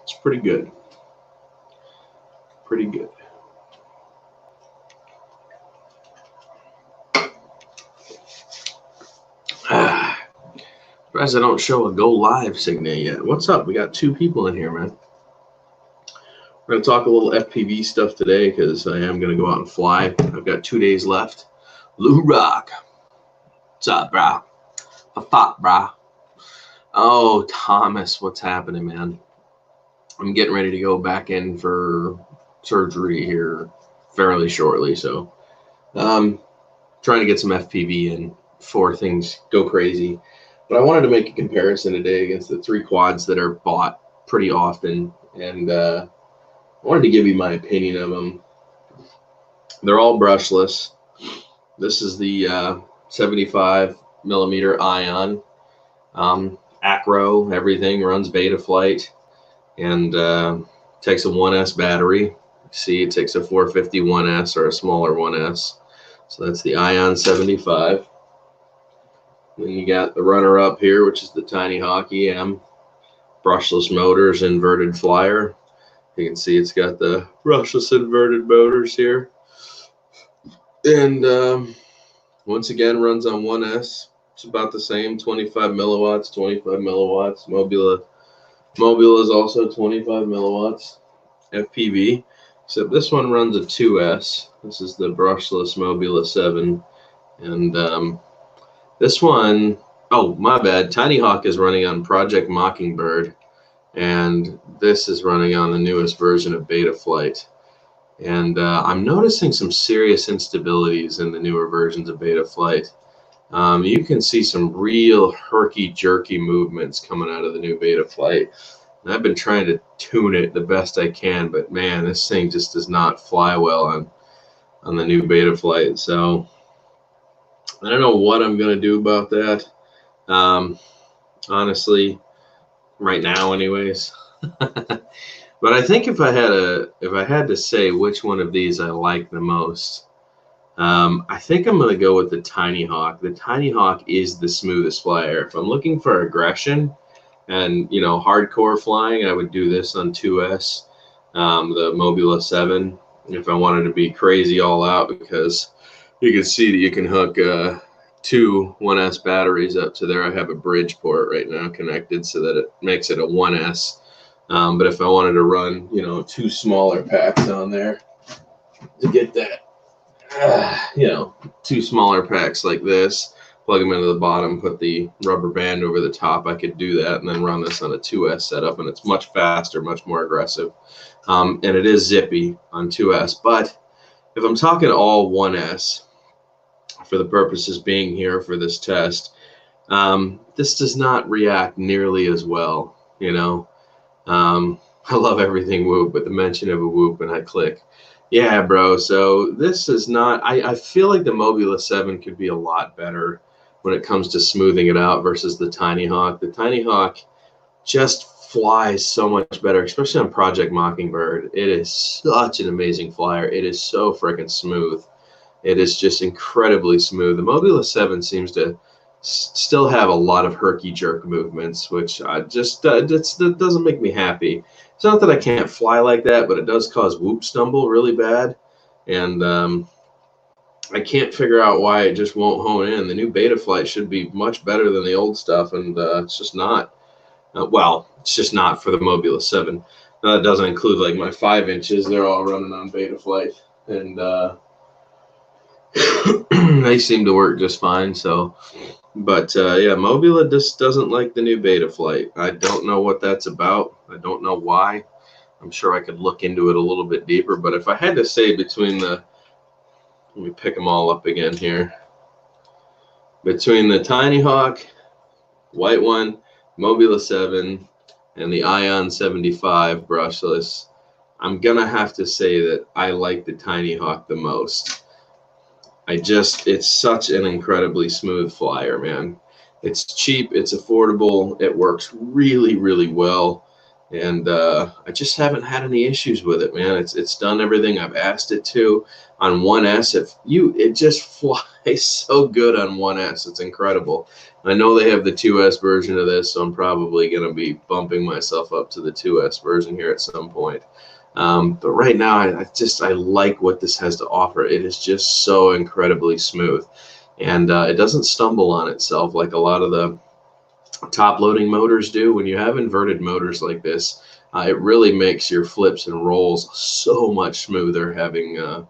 It's pretty good. Pretty good. Surprised I don't show a go live signal yet. What's up? We got 2 people in here, man. We're going to talk a little FPV stuff today because I am going to go out and fly. I've got 2 days left. Lou Rock. What's up, brah? A thought, brah. Oh, Thomas, what's happening, man? I'm getting ready to go back in for surgery here fairly shortly, so trying to get some FPV in before things go crazy. But I wanted to make a comparison today against the 3 quads that are bought pretty often, and I wanted to give you my opinion of them. They're all brushless. This is the 75mm Ion. Acro, everything, runs Betaflight, and takes a 1S battery. See, it takes a 450 1S or a smaller 1S. So that's the Ion 75. Then you got the runner-up here, which is the Tiny Hawk EM. Brushless motors, inverted flyer. You can see it's got the brushless inverted motors here. And once again, runs on 1S. It's about the same, 25 milliwatts, 25 milliwatts. Mobula is also 25 milliwatts FPV, except this one runs a 2S. This is the brushless Mobula 7. And this one, oh, my bad, Tiny Hawk is running on Project Mockingbird, and this is running on the newest version of Betaflight. And I'm noticing some serious instabilities in the newer versions of Betaflight. You can see some real herky-jerky movements coming out of the new Betaflight. And I've been trying to tune it the best I can, but man, this thing just does not fly well on the new Betaflight. So I don't know what I'm going to do about that. Honestly, right now anyways. But I think if I had to say which one of these I like the most, I think I'm going to go with the Tiny Hawk. The Tiny Hawk is the smoothest flyer. If I'm looking for aggression and, you know, hardcore flying, I would do this on 2S, the Mobula 7, if I wanted to be crazy all out, because you can see that you can hook 2 1S batteries up to there. I have a bridge port right now connected so that it makes it a 1S. But if I wanted to run, you know, 2 smaller packs on there to get that, you know, 2 smaller packs like this, plug them into the bottom, put the rubber band over the top, I could do that and then run this on a 2S setup, and it's much faster, much more aggressive. And it is zippy on 2S. But if I'm talking all 1S, for the purposes being here for this test, this does not react nearly as well, you know. I love everything whoop, but the mention of a whoop and I click. Yeah, bro. So this is not, I feel like the Mobula 7 could be a lot better when it comes to smoothing it out versus the Tiny Hawk. The Tiny Hawk just flies so much better, especially on Project Mockingbird. It is such an amazing flyer. It is so freaking smooth. It is just incredibly smooth. The Mobula 7 seems to still have a lot of herky-jerk movements, which that doesn't make me happy. It's not that I can't fly like that, but it does cause whoop stumble really bad, and I can't figure out why it just won't hone in. The new Betaflight should be much better than the old stuff, and it's just not. Well, it's just not for the Mobula 7. Now, that doesn't include like my 5 inches. They're all running on Betaflight, and they seem to work just fine. So, but yeah, Mobula just doesn't like the new Betaflight. I don't know what that's about. I don't know why. I'm sure I could look into it a little bit deeper. But if I had to say between the, let me pick them all up again here. Between the Tiny Hawk, white one, Mobula 7, and the Ion 75 brushless, I'm gonna have to say that I like the Tiny Hawk the most. It's such an incredibly smooth flyer, man. It's cheap, it's affordable, it works really, really well. and I just haven't had any issues with it, man. It's done everything I've asked it to. On 1S, it just flies so good on 1S. It's incredible. I know they have the 2S version of this, so I'm probably going to be bumping myself up to the 2S version here at some point. But right now, I like what this has to offer. It is just so incredibly smooth, and it doesn't stumble on itself like a lot of the top loading motors do. When you have inverted motors like this, it really makes your flips and rolls so much smoother having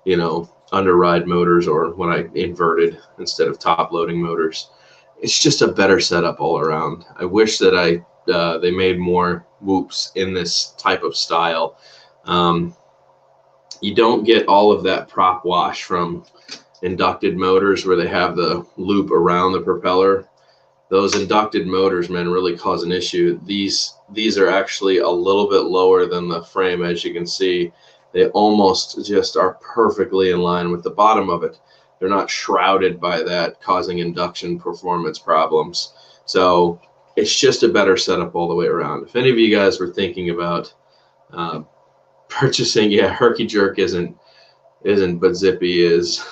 you know, underride motors, or when I inverted instead of top loading motors. It's just a better setup all around. I wish that they made more whoops in this type of style. um, you don't get all of that prop wash from inducted motors where they have the loop around the propeller. Those inducted motors, man, really cause an issue. These are actually a little bit lower than the frame, as you can see. They almost just are perfectly in line with the bottom of it. They're not shrouded by that, causing induction performance problems. So it's just a better setup all the way around. If any of you guys were thinking about uh, purchasing, yeah, Herky Jerk isn't, but Zippy is.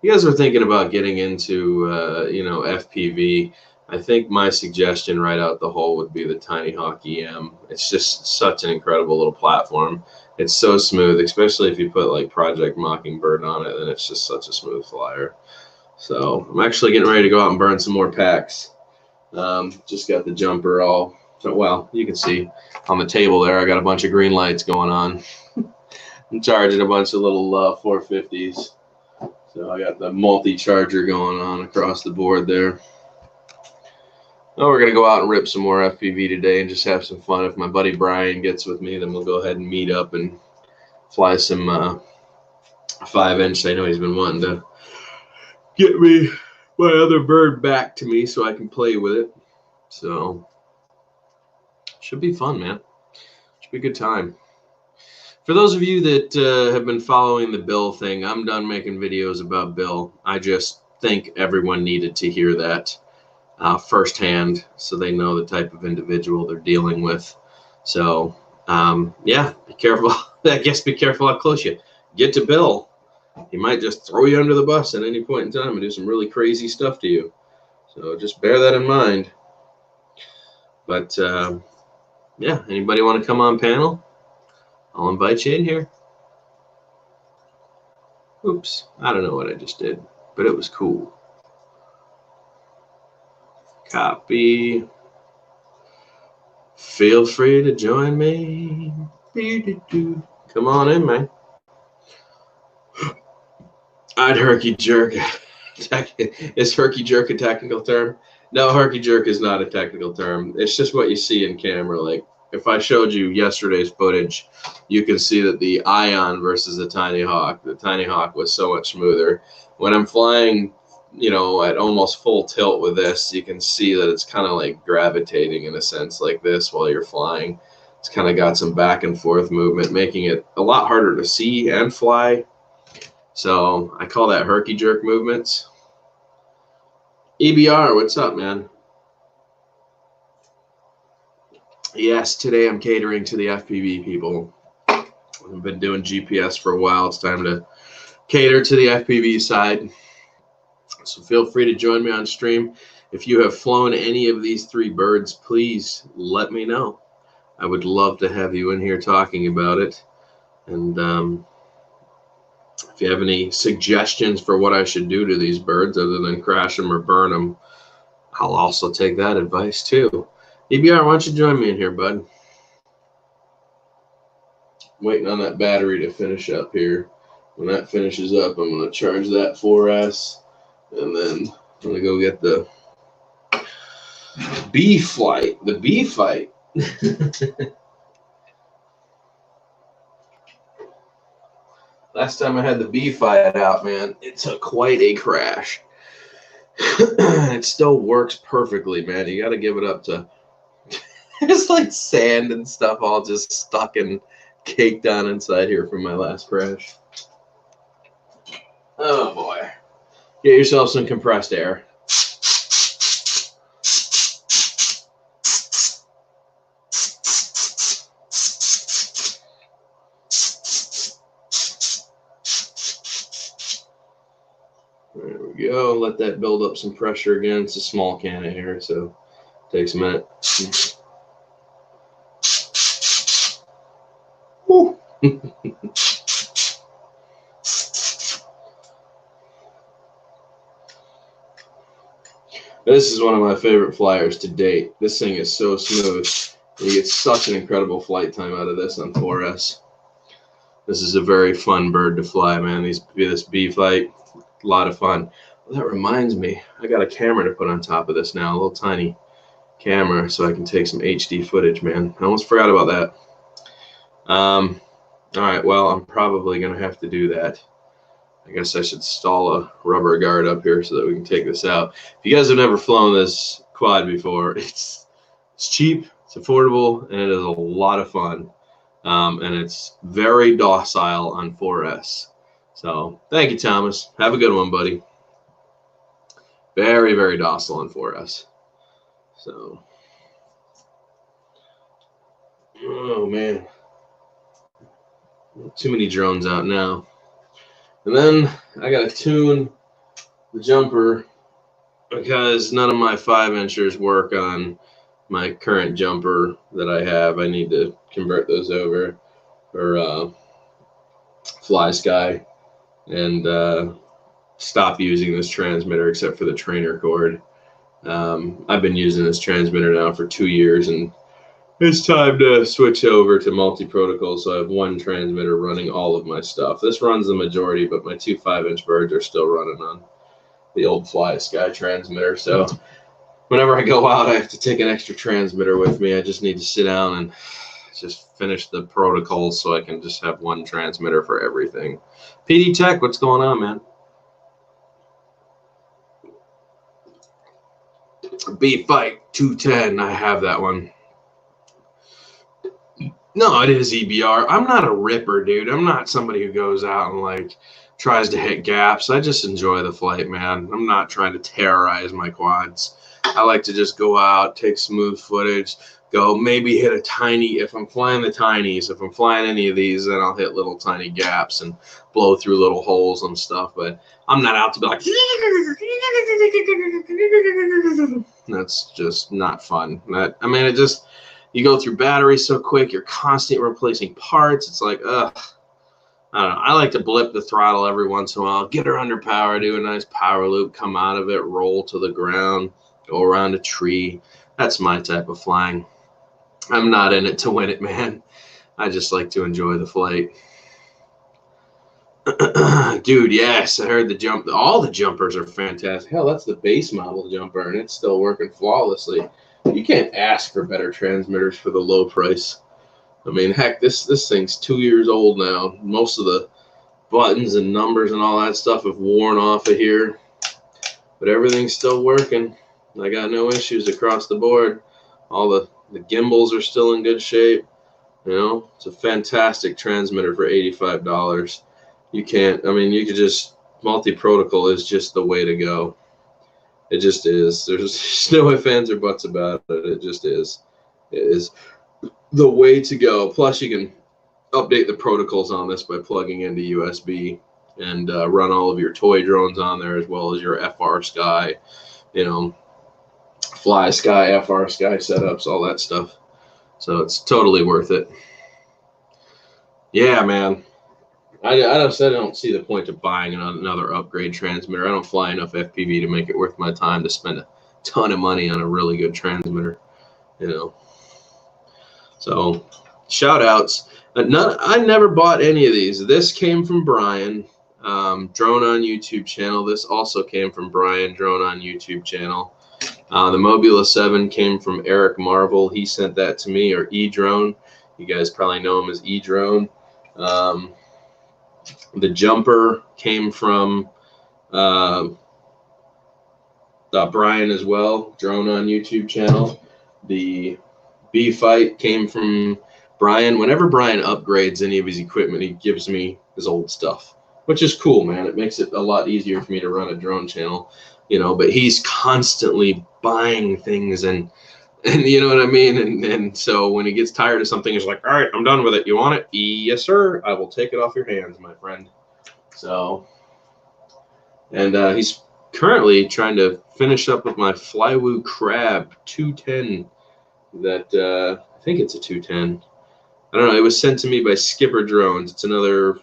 You guys are thinking about getting into, you know, FPV, I think my suggestion right out the hole would be the Tiny Hawk EM. It's just such an incredible little platform. It's so smooth, especially if you put like Project Mockingbird on it, then it's just such a smooth flyer. So I'm actually getting ready to go out and burn some more packs. Just got the jumper all, so well, you can see on the table there, I got a bunch of green lights going on. I'm charging a bunch of little 450s. So I got the multi-charger going on across the board there. Oh, we're going to go out and rip some more FPV today and just have some fun. If my buddy Brian gets with me, then we'll go ahead and meet up and fly some 5-inch. I know he's been wanting to get me my other bird back to me so I can play with it. So should be fun, man. Should be a good time. For those of you that have been following the Bill thing, I'm done making videos about Bill. I just think everyone needed to hear that firsthand so they know the type of individual they're dealing with. So, yeah, be careful. I guess be careful how close you get to Bill. He might just throw you under the bus at any point in time and do some really crazy stuff to you. So just bear that in mind. But, yeah, anybody want to come on panel? I'll invite you in here. Oops, I don't know what I just did, but it was cool. Copy. Feel free to join me. Come on in, man. I'd herky jerk. Is herky jerk a technical term? No, herky jerk is not a technical term. It's just what you see in camera. Like if I showed you yesterday's footage, you can see that the Ion versus the Tiny Hawk was so much smoother. When I'm flying, you know, at almost full tilt with this, you can see that it's kind of like gravitating in a sense like this while you're flying. It's kind of got some back and forth movement, making it a lot harder to see and fly. So I call that herky jerk movements. EBR, what's up, man? Yes, today I'm catering to the FPV people. I've been doing GPS for a while. It's time to cater to the FPV side. So feel free to join me on stream. If you have flown any of these three birds, please let me know. I would love to have you in here talking about it. And if you have any suggestions for what I should do to these birds other than crash them or burn them, I'll also take that advice too. EBR, why don't you join me in here, bud? I'm waiting on that battery to finish up here. When that finishes up, I'm going to charge that 4S, and then I'm going to go get the bee flight. The bee fight. Last time I had the bee fight out, man, it took quite a crash. It still works perfectly, man. You got to give it up to. It's like sand and stuff all just stuck and caked on inside here from my last crash. Oh boy. Get yourself some compressed air. go. Let that build up some pressure again. It's a small can of air, so it takes a minute. Woo. This is one of my favorite flyers to date. This thing is so smooth. You get such an incredible flight time out of this on 4S. This is a very fun bird to fly, man. This bee flight, a lot of fun. Well, that reminds me, I got a camera to put on top of this now, a little tiny camera, so I can take some HD footage, man. I almost forgot about that. All right, well, I'm probably going to have to do that. I guess I should install a rubber guard up here so that we can take this out. If you guys have never flown this quad before, it's cheap, it's affordable, and it is a lot of fun. And it's very docile on 4S. So thank you, Thomas. Have a good one, buddy. Very, very docile on 4S. So, oh man, too many drones out now. And then I got to tune the jumper because none of my 5-inchers work on my current jumper that I have. I need to convert those over for Fly Sky and stop using this transmitter except for the trainer cord. I've been using this transmitter now for 2 years, and it's time to switch over to multi-protocol, so I have one transmitter running all of my stuff. This runs the majority, but my 2 5-inch birds are still running on the old Fly Sky transmitter. So whenever I go out, I have to take an extra transmitter with me. I just need to sit down and just finish the protocols so I can just have one transmitter for everything. PD Tech, what's going on, man? Bee Fight 210, I have that one. No, it is EBR. I'm not a ripper, dude. I'm not somebody who goes out and like tries to hit gaps. I just enjoy the flight, man. I'm not trying to terrorize my quads. I like to just go out, take smooth footage, go maybe hit a tiny, if I'm flying the tinies, if I'm flying any of these, then I'll hit little tiny gaps and blow through little holes and stuff. But I'm not out to be like, that's just not fun. I mean, it just, you go through batteries so quick, you're constantly replacing parts. It's like, ugh. I don't know. I like to blip the throttle every once in a while, get her under power, do a nice power loop, come out of it, roll to the ground, go around a tree. That's my type of flying. I'm not in it to win it, man. I just like to enjoy the flight. Dude, yes, I heard the jump. All the jumpers are fantastic. Hell, that's the base model jumper, and it's still working flawlessly. You can't ask for better transmitters for the low price. I mean, heck, this thing's 2 years old now. Most of the buttons and numbers and all that stuff have worn off of here, but everything's still working. I got no issues across the board. All the gimbals are still in good shape. You know, it's a fantastic transmitter for $85. You can't, I mean, you could just, multi-protocol is just the way to go. It just is. There's no ifs, ands, or buts about it. It just is. It is the way to go. Plus, you can update the protocols on this by plugging into USB and run all of your toy drones on there, as well as your FR Sky, you know, Fly Sky, FR Sky setups, all that stuff. So it's totally worth it. Yeah, man. I don't see the point of buying another upgrade transmitter. I don't fly enough FPV to make it worth my time to spend a ton of money on a really good transmitter, you know. So, shout outs. I never bought any of these. This came from Brian, Drone on YouTube channel. This also came from Brian, Drone on YouTube channel. The Mobula 7 came from Eric Marvel. He sent that to me, or E-Drone. You guys probably know him as E-Drone. The jumper came from Brian as well, Drone on YouTube channel. The Bee Fight came from Brian. Whenever Brian upgrades any of his equipment, he gives me his old stuff, which is cool, man. It makes it a lot easier for me to run a drone channel, you know, but he's constantly buying things and you know what I mean? And so when he gets tired of something, he's like, all right, I'm done with it. You want it? Yes, sir. I will take it off your hands, my friend. So, and he's currently trying to finish up with my Flywoo Crab 210. That I think it's a 210. I don't know. It was sent to me by Skipper Drones. It's another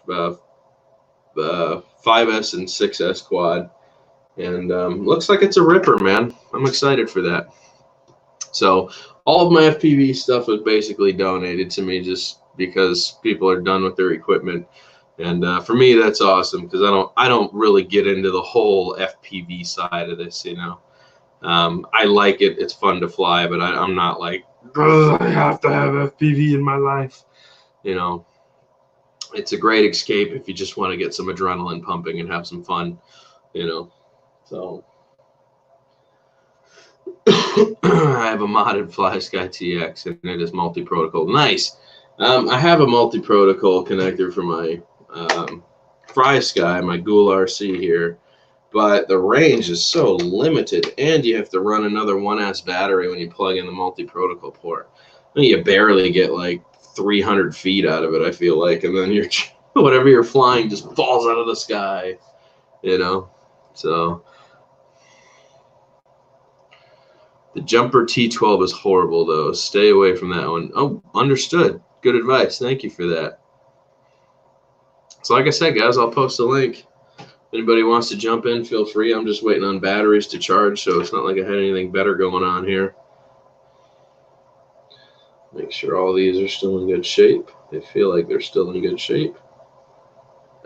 5S and 6S quad, and looks like it's a ripper, man. I'm excited for that. So all of my FPV stuff was basically donated to me just because people are done with their equipment, and for me that's awesome because I don't really get into the whole FPV side of this, you know. I like it; it's fun to fly, but I'm not like, I have to have FPV in my life, you know. It's a great escape if you just want to get some adrenaline pumping and have some fun, you know. So I have a modded FlySky TX and it is multi-protocol. Nice. I have a multi-protocol connector for my FlySky, my Ghoul RC here, but the range is so limited, and you have to run another 1S battery when you plug in the multi-protocol port. I mean, you barely get like 300 feet out of it, I feel like, and then you're whatever you're flying just falls out of the sky, you know. So the Jumper T12 is horrible though. Stay away from that one. Oh, understood. Good advice. Thank you for that. So like I said, guys, I'll post a link. If anybody wants to jump in, feel free. I'm just waiting on batteries to charge, so it's not like I had anything better going on here. Make sure all these are still in good shape. They feel like they're still in good shape.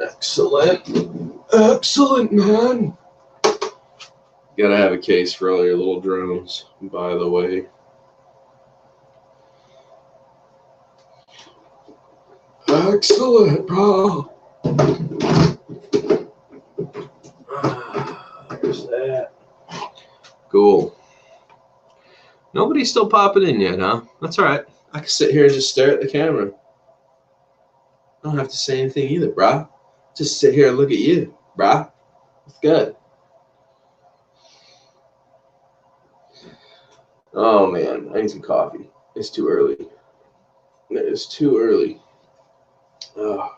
Excellent. Excellent, man. Gotta have a case for all your little drones, by the way. Excellent, bro. There's that. Cool. Nobody's still popping in yet, huh? That's all right. I can sit here and just stare at the camera. I don't have to say anything either, brah. Just sit here and look at you, brah. It's good. Oh, man. I need some coffee. It's too early. It is too early. Oh.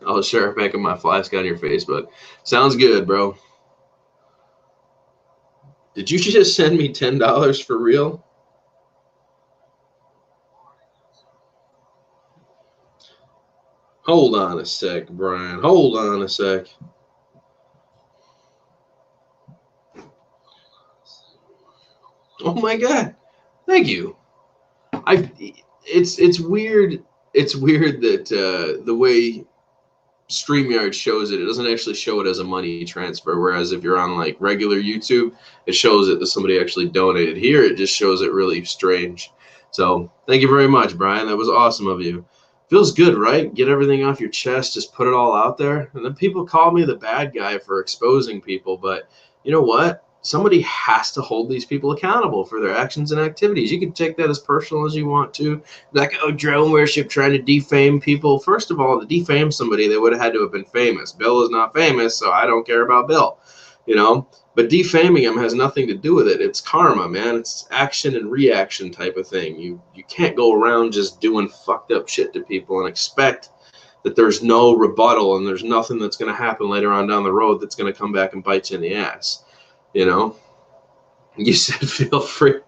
I'll share it back on my FlySky on your Facebook. Sounds good, bro. Did you just send me $10 for real? Hold on a sec, Brian. Hold on a sec. Oh my God. Thank you. It's weird. It's weird that the way StreamYard shows it, it doesn't actually show it as a money transfer. Whereas if you're on like regular YouTube, it shows it that somebody actually donated. Here, it just shows it really strange. So thank you very much, Brian. That was awesome of you. Feels good, right? Get everything off your chest, just put it all out there. And then people call me the bad guy for exposing people, but you know what? Somebody has to hold these people accountable for their actions and activities. You can take that as personal as you want to. Like, oh, drone worship trying to defame people. First of all, to defame somebody, they would have had to have been famous. Bill is not famous, so I don't care about Bill, you know? But defaming him has nothing to do with it. It's karma, man. It's action and reaction type of thing. You can't go around just doing fucked up shit to people and expect that there's no rebuttal and there's nothing that's going to happen later on down the road that's going to come back and bite you in the ass. You know, you said feel free.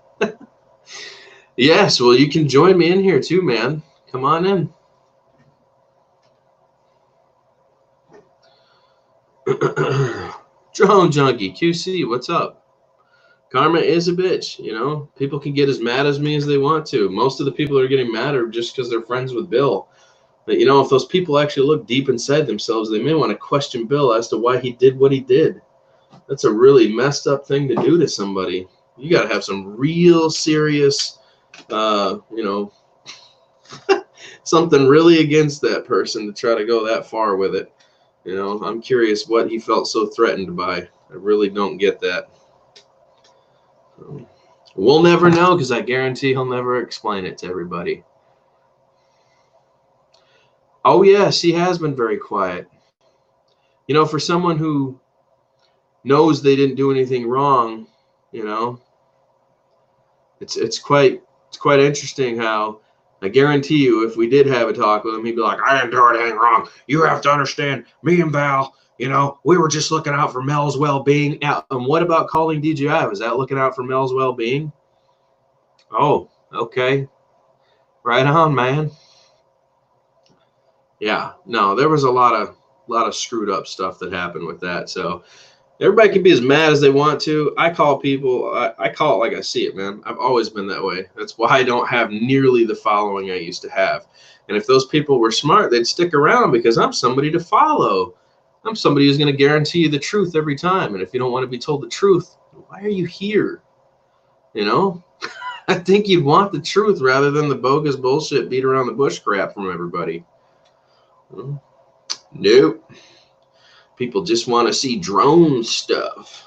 Yes, well, you can join me in here too, man. Come on in. Drone Junkie QC, what's up? Karma is a bitch, you know. People can get as mad as me as they want to. Most of the people that are getting mad are just because they're friends with Bill. But, you know, if those people actually look deep inside themselves, they may want to question Bill as to why he did what he did. That's a really messed up thing to do to somebody. You got to have some real serious, you know, something really against that person to try to go that far with it. You know, I'm curious what he felt so threatened by. I really don't get that. We'll never know because I guarantee he'll never explain it to everybody. Oh, yes, he has been very quiet. You know, for someone who knows they didn't do anything wrong, you know, it's quite interesting how I guarantee you if we did have a talk with him, he'd be like, I didn't do anything wrong. You have to understand, me and Val, you know, we were just looking out for Mel's well-being. And what about calling DJI? Was that looking out for Mel's well-being? Oh, okay. Right on, man. Yeah, no, there was a lot of screwed up stuff that happened with that. So everybody can be as mad as they want to. I call people, I call it like I see it, man. I've always been that way. That's why I don't have nearly the following I used to have. And if those people were smart, they'd stick around because I'm somebody to follow. I'm somebody who's going to guarantee you the truth every time. And if you don't want to be told the truth, why are you here? You know, I think you'd want the truth rather than the bogus bullshit beat around the bush crap from everybody. Nope. People just want to see drone stuff.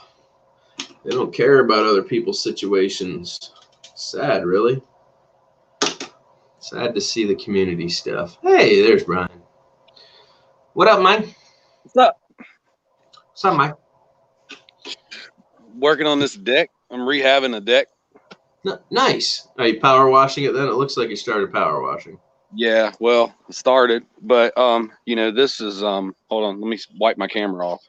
They don't care about other people's situations. Sad, really. Sad to see the community stuff. Hey, there's Brian. What up, Mike? What's up? What's up, Mike? Working on this deck. I'm rehabbing a deck. Nice. Are you power washing it then? It looks like you started power washing. Yeah, well, it started, but you know, this is hold on, let me wipe my camera off.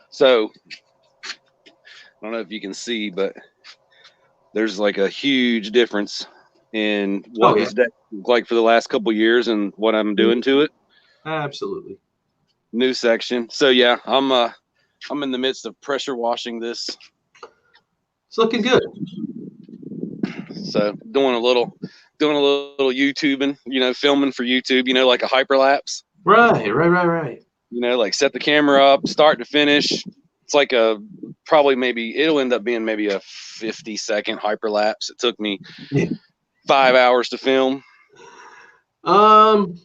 So I don't know if you can see, but there's like a huge difference in what this deck looked like for the last couple of years and what I'm doing to it. Absolutely. New section. So yeah, I'm in the midst of pressure washing this. It's looking good. So doing a little YouTubing, you know, filming for YouTube, you know, like a hyperlapse. Right. You know, like set the camera up, start to finish. It's like it'll end up being maybe a 50-second hyperlapse. It took me 5 hours to film. No,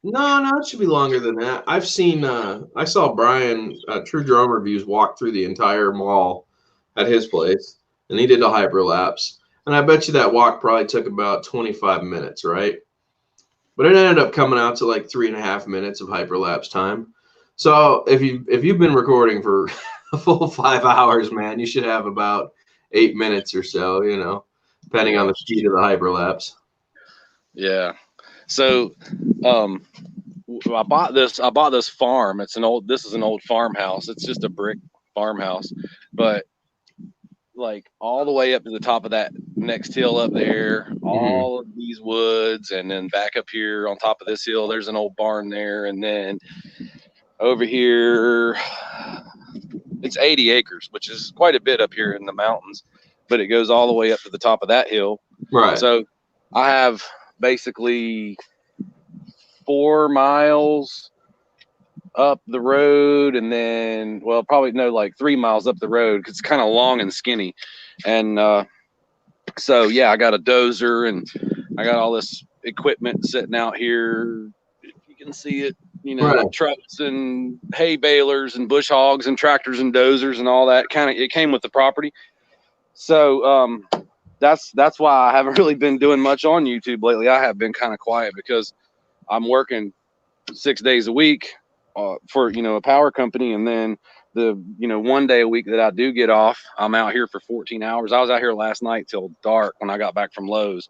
it should be longer than that. I've seen, I saw Brian, True Drone Reviews, walk through the entire mall at his place, and he did a hyperlapse. And I bet you that walk probably took about 25 minutes, right? But it ended up coming out to like 3.5 minutes of hyperlapse time. So if you've been recording for a full 5 hours, man, you should have about 8 minutes or so, you know, depending on the speed of the hyperlapse. Yeah. So I bought this farm. This is an old farmhouse. It's just a brick farmhouse, but like all the way up to the top of that next hill up there, all of these woods, and then back up here on top of this hill, there's an old barn there, and then over here, it's 80 acres, which is quite a bit up here in the mountains, but it goes all the way up to the top of that hill. Right. So I have basically 4 miles up the road, and then, well, probably no, like 3 miles up the road, because it's kind of long and skinny. And so yeah, I got a dozer and I got all this equipment sitting out here. If you can see it, you know, right. Trucks and hay balers and bush hogs and tractors and dozers and all that. It came with the property. So that's why I haven't really been doing much on YouTube lately. I have been kind of quiet because I'm working 6 days a week for, you know, a power company, and then the, you know, 1 day a week that I do get off, I'm out here for 14 hours. I was out here last night till dark when I got back from Lowe's,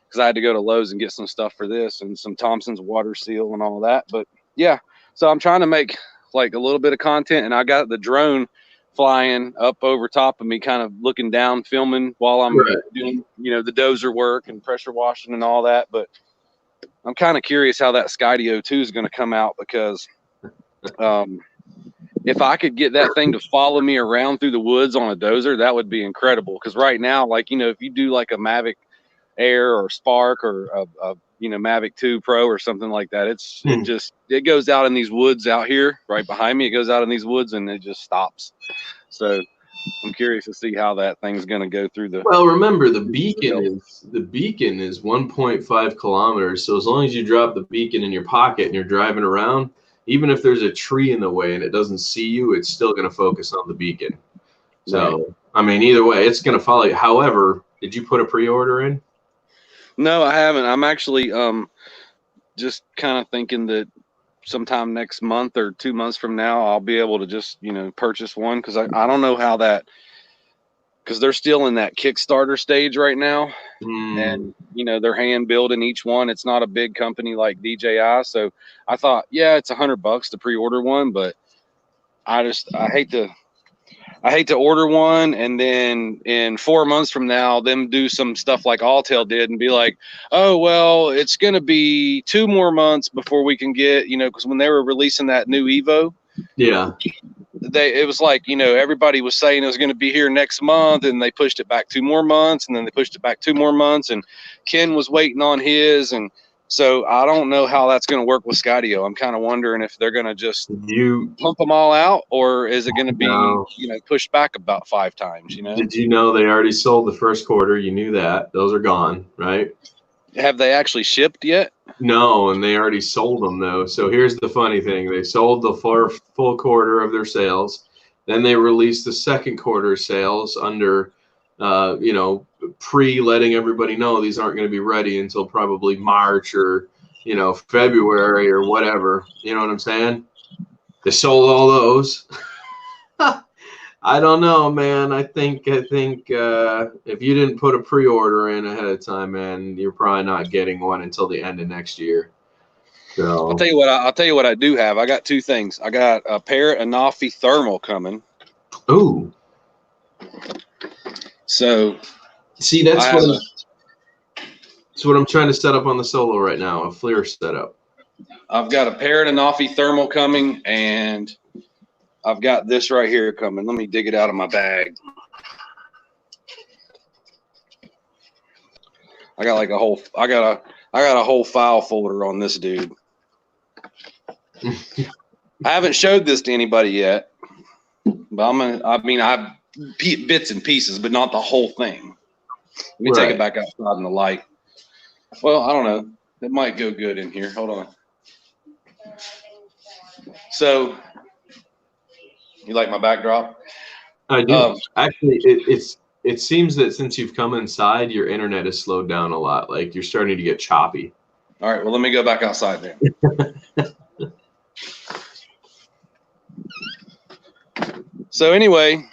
because I had to go to Lowe's and get some stuff for this and some Thompson's water seal and all of that. But yeah, so I'm trying to make like a little bit of content, and I got the drone flying up over top of me, kind of looking down, filming while I'm doing, you know, the dozer work and pressure washing and all that. But I'm kind of curious how that Skydio 2 is going to come out, because if I could get that thing to follow me around through the woods on a dozer, that would be incredible. Because right now, like, you know, if you do like a Mavic Air or Spark or a you know, Mavic 2 Pro or something like that, it goes out in these woods out here right behind me. It goes out in these woods and it just stops. So I'm curious to see how that thing's going to go through the. Well, remember the beacon is 1.5 kilometers. So as long as you drop the beacon in your pocket and you're driving around, even if there's a tree in the way and it doesn't see you, it's still going to focus on the beacon. So, right. I mean, either way, it's going to follow you. However, did you put a pre-order in? No, I haven't. I'm actually just kind of thinking that sometime next month or 2 months from now, I'll be able to just, you know, purchase one, because I don't know how that because they're still in that Kickstarter stage right now. And they're hand building each one. It's not a big company like DJI, so I thought, yeah, it's $100 to pre-order one, but I hate to order one and then in 4 months from now them do some stuff like Alltel did and be like, oh well, it's gonna be 2 more months before we can get, because when they were releasing that new Evo, yeah, it was like, everybody was saying it was going to be here next month, and they pushed it back 2 more months, and then they pushed it back 2 more months, and Ken was waiting on his, and so I don't know how that's going to work with Skydio. I'm kind of wondering if they're going to just pump them all out, or is it going to be pushed back about 5 times? Did you know they already sold the first quarter? You knew that. Those are gone, right? Have they actually shipped yet? No, and they already sold them though. So here's the funny thing: they sold the full quarter of their sales. Then they released the second quarter sales under, letting everybody know these aren't going to be ready until probably March or, February or whatever. You know what I'm saying? They sold all those. I don't know, man. I think if you didn't put a pre-order in ahead of time, man, you're probably not getting one until the end of next year. So I'll tell you what I do have. I got 2 things. I got a pair of Anafi thermal coming. Ooh. So see, that's what I'm trying to set up on the Solo right now, a FLIR setup. I've got a pair of Anafi thermal coming, and I've got this right here coming. Let me dig it out of my bag. I got a whole file folder on this dude. I haven't showed this to anybody yet, but I've bits and pieces, but not the whole thing. Let me take it back outside in the light. Well, I don't know. It might go good in here. Hold on. So, you like my backdrop? I do. Actually, it seems that since you've come inside, your internet has slowed down a lot. Like you're starting to get choppy. All right. Well, let me go back outside then. So anyway,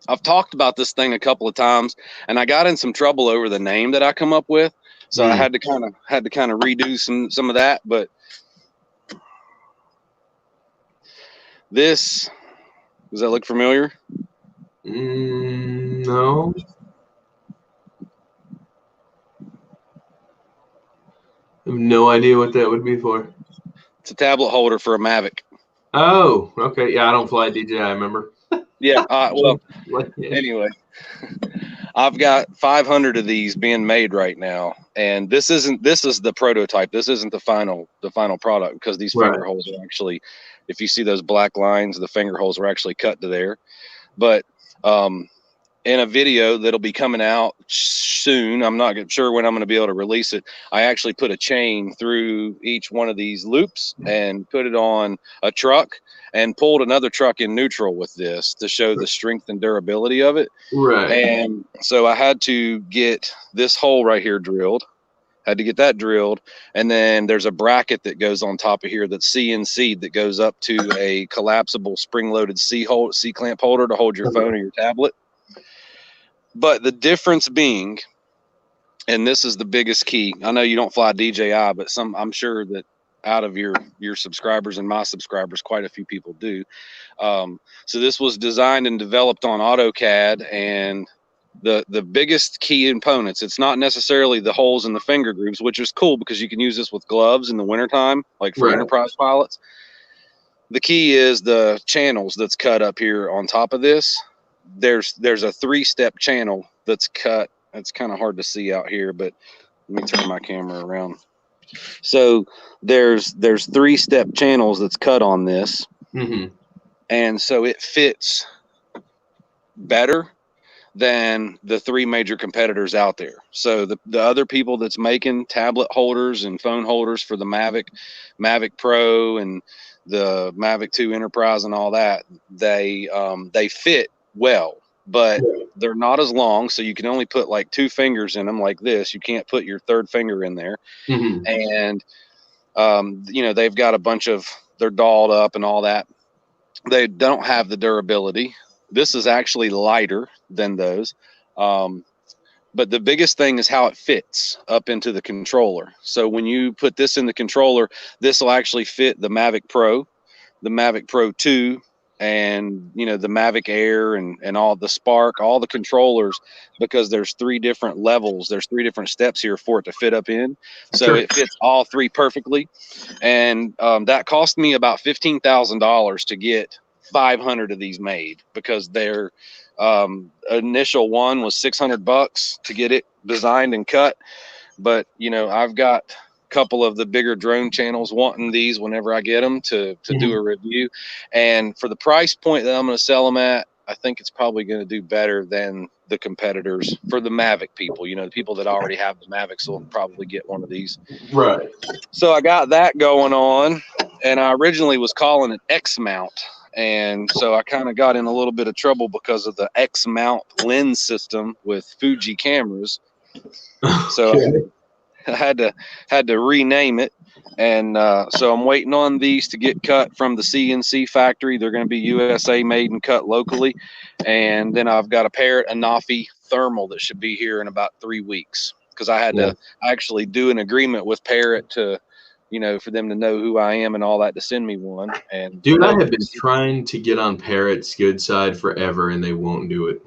I've talked about this thing a couple of times, and I got in some trouble over the name that I come up with. So I had to kind of redo some of that. But this, does that look familiar? No. I have no idea what that would be for. It's a tablet holder for a Mavic. Oh, okay. Yeah, I don't fly DJI, I remember. Yeah. Well, anyway, I've got 500 of these being made right now, and this is the prototype. This isn't the final product, because these finger holes are actually, if you see those black lines, the finger holes are actually cut to there. But in a video that'll be coming out soon, I'm not sure when I'm going to be able to release it, I actually put a chain through each one of these loops and put it on a truck and pulled another truck in neutral with this to show the strength and durability of it. Right. And so I had to get this hole right here drilled. Had to get that drilled, and then there's a bracket that goes on top of here that's CNC'd that goes up to a collapsible spring-loaded C-clamp holder to hold your phone or your tablet. But the difference being, and this is the biggest key, I know you don't fly DJI, but I'm sure that out of your subscribers and my subscribers, quite a few people do. So this was designed and developed on AutoCAD, and the biggest key components, it's not necessarily the holes in the finger grooves, which is cool because you can use this with gloves in the wintertime, like for enterprise pilots. The key is the channels that's cut up here on top of this. There's a 3-step channel that's cut. It's kind of hard to see out here, but let me turn my camera around. So there's 3-step channels that's cut on this. And so it fits better than the 3 major competitors out there. So the other people that's making tablet holders and phone holders for the Mavic Pro and the Mavic 2 Enterprise and all that, they fit well, but they're not as long, so you can only put like 2 fingers in them like this. You can't put your 3rd finger in there. And they've got a bunch of, they're dolled up and all that. They don't have the durability This is actually lighter than those. But the biggest thing is how it fits up into the controller. So when you put this in the controller, this will actually fit the Mavic Pro, the Mavic Pro 2, and the Mavic Air and all the Spark, all the controllers, because there's 3 different levels. There's 3 different steps here for it to fit up in. So Sure. it fits all 3 perfectly. And that cost me about $15,000 to get 500 of these made, because their initial one was $600 to get it designed and cut. But I've got a couple of the bigger drone channels wanting these whenever I get them to do a review, and for the price point that I'm going to sell them at, I think it's probably going to do better than the competitors. For the Mavic people, the people that already have the Mavics will probably get one of these. Right. So I got that going on, and I originally was calling it X mount. And so I kind of got in a little bit of trouble because of the X mount lens system with Fuji cameras. So I had to rename it. And so I'm waiting on these to get cut from the CNC factory. They're going to be USA made and cut locally. And then I've got a Parrot Anafi thermal that should be here in about 3 weeks, because I had to actually do an agreement with Parrot to, for them to know who I am and all that, to send me one. And dude, I have been trying to get on Parrot's good side forever, and they won't do it.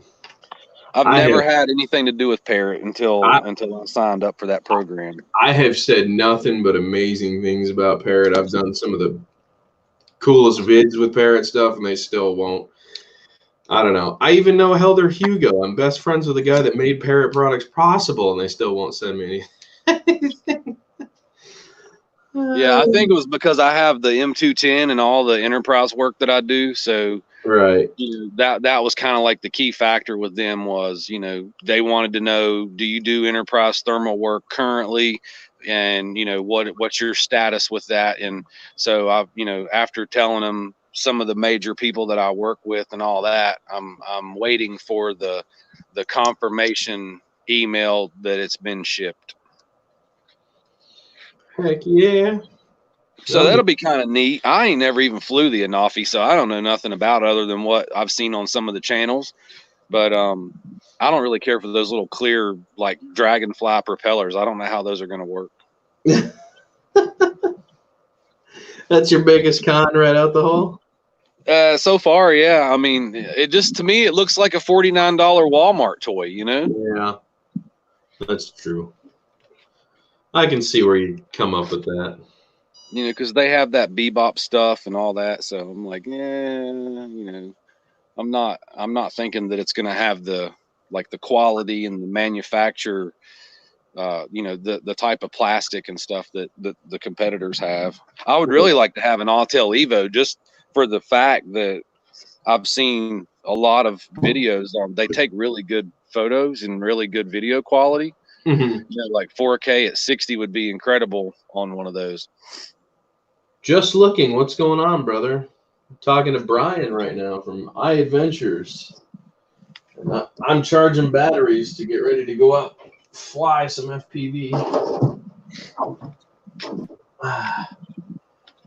I've never had anything to do with Parrot until I signed up for that program. I have said nothing but amazing things about Parrot. I've done some of the coolest vids with Parrot stuff, and they still won't. I don't know. I even know Helder Hugo. I'm best friends with the guy that made Parrot products possible, and they still won't send me anything. Yeah, I think it was because I have the M210 and all the enterprise work that I do. So right, that was kind of like the key factor with them was, they wanted to know, do you do enterprise thermal work currently? And, what's your status with that? And so I've, after telling them some of the major people that I work with and all that, I'm waiting for the confirmation email that it's been shipped. Heck yeah. So that'll be kind of neat. I ain't never even flew the Anafi, so I don't know nothing about it other than what I've seen on some of the channels. But I don't really care for those little clear, like, dragonfly propellers. I don't know how those are going to work. That's your biggest con right out the hole? So far, yeah. I mean, it just, to me, it looks like a $49 Walmart toy, Yeah, that's true. I can see where you come up with that. Because they have that bebop stuff and all that. So I'm like, I'm not thinking that it's going to have the quality and the manufacture, the type of plastic and stuff that the competitors have. I would really like to have an Autel Evo, just for the fact that I've seen a lot of videos on, they take really good photos and really good video quality. Like 4K at 60 would be incredible on one of those. Just looking. What's going on, brother? I'm talking to Brian right now from iAdventures. And I'm charging batteries to get ready to go up, fly some FPV.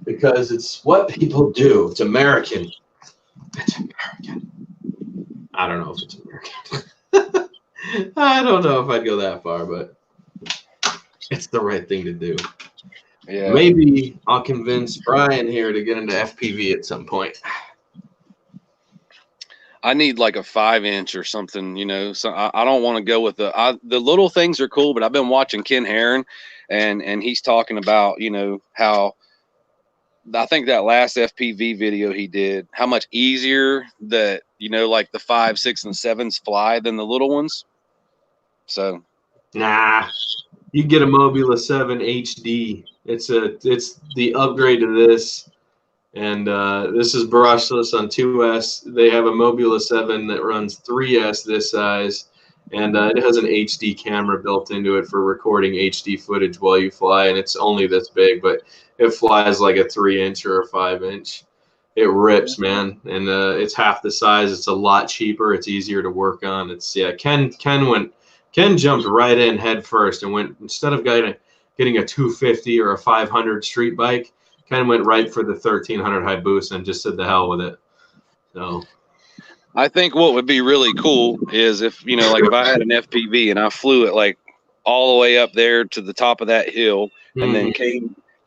Because it's what people do. It's American. It's American. I don't know if it's American. I don't know if I'd go that far, but it's the right thing to do. Yeah. Maybe I'll convince Brian here to get into FPV at some point. I need like a 5-inch or something, So I don't want to go with the little things are cool, but I've been watching Ken Herron, and he's talking about, how, I think that last FPV video he did, how much easier that, like the 5, 6, and 7s fly than the little ones. So, nah, you get a Mobula 7 HD. It's the upgrade to this, and this is brushless on 2S. They have a Mobula 7 that runs 3S this size, and it has an HD camera built into it for recording HD footage while you fly, and it's only this big, but it flies like a 3-inch or a 5-inch. It rips, man, and it's half the size. It's a lot cheaper. It's easier to work on. It's Ken jumped right in head first and went, instead of getting a 250 or a 500 street bike, Ken went right for the 1300 Hayabusa and just said the hell with it. So I think what would be really cool is if, you know, like if I had an FPV and I flew it like all the way up there to the top of that hill and then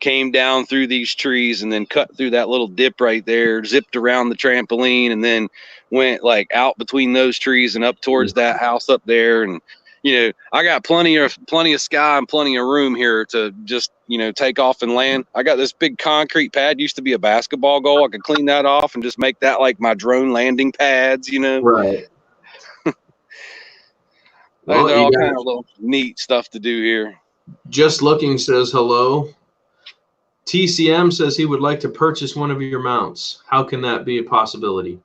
came down through these trees and then cut through that little dip right there, zipped around the trampoline and then went like out between those trees and up towards that house up there. And you know, I got plenty of sky and plenty of room here to just, you know, take off and land. I got this big concrete pad, used to be a basketball goal. I could clean that off and just make that like my drone landing pads, you know. Right. Well, they're all kind of little neat stuff to do here. Just Looking says hello. TCM says he would like to purchase one of your mounts. How can that be a possibility?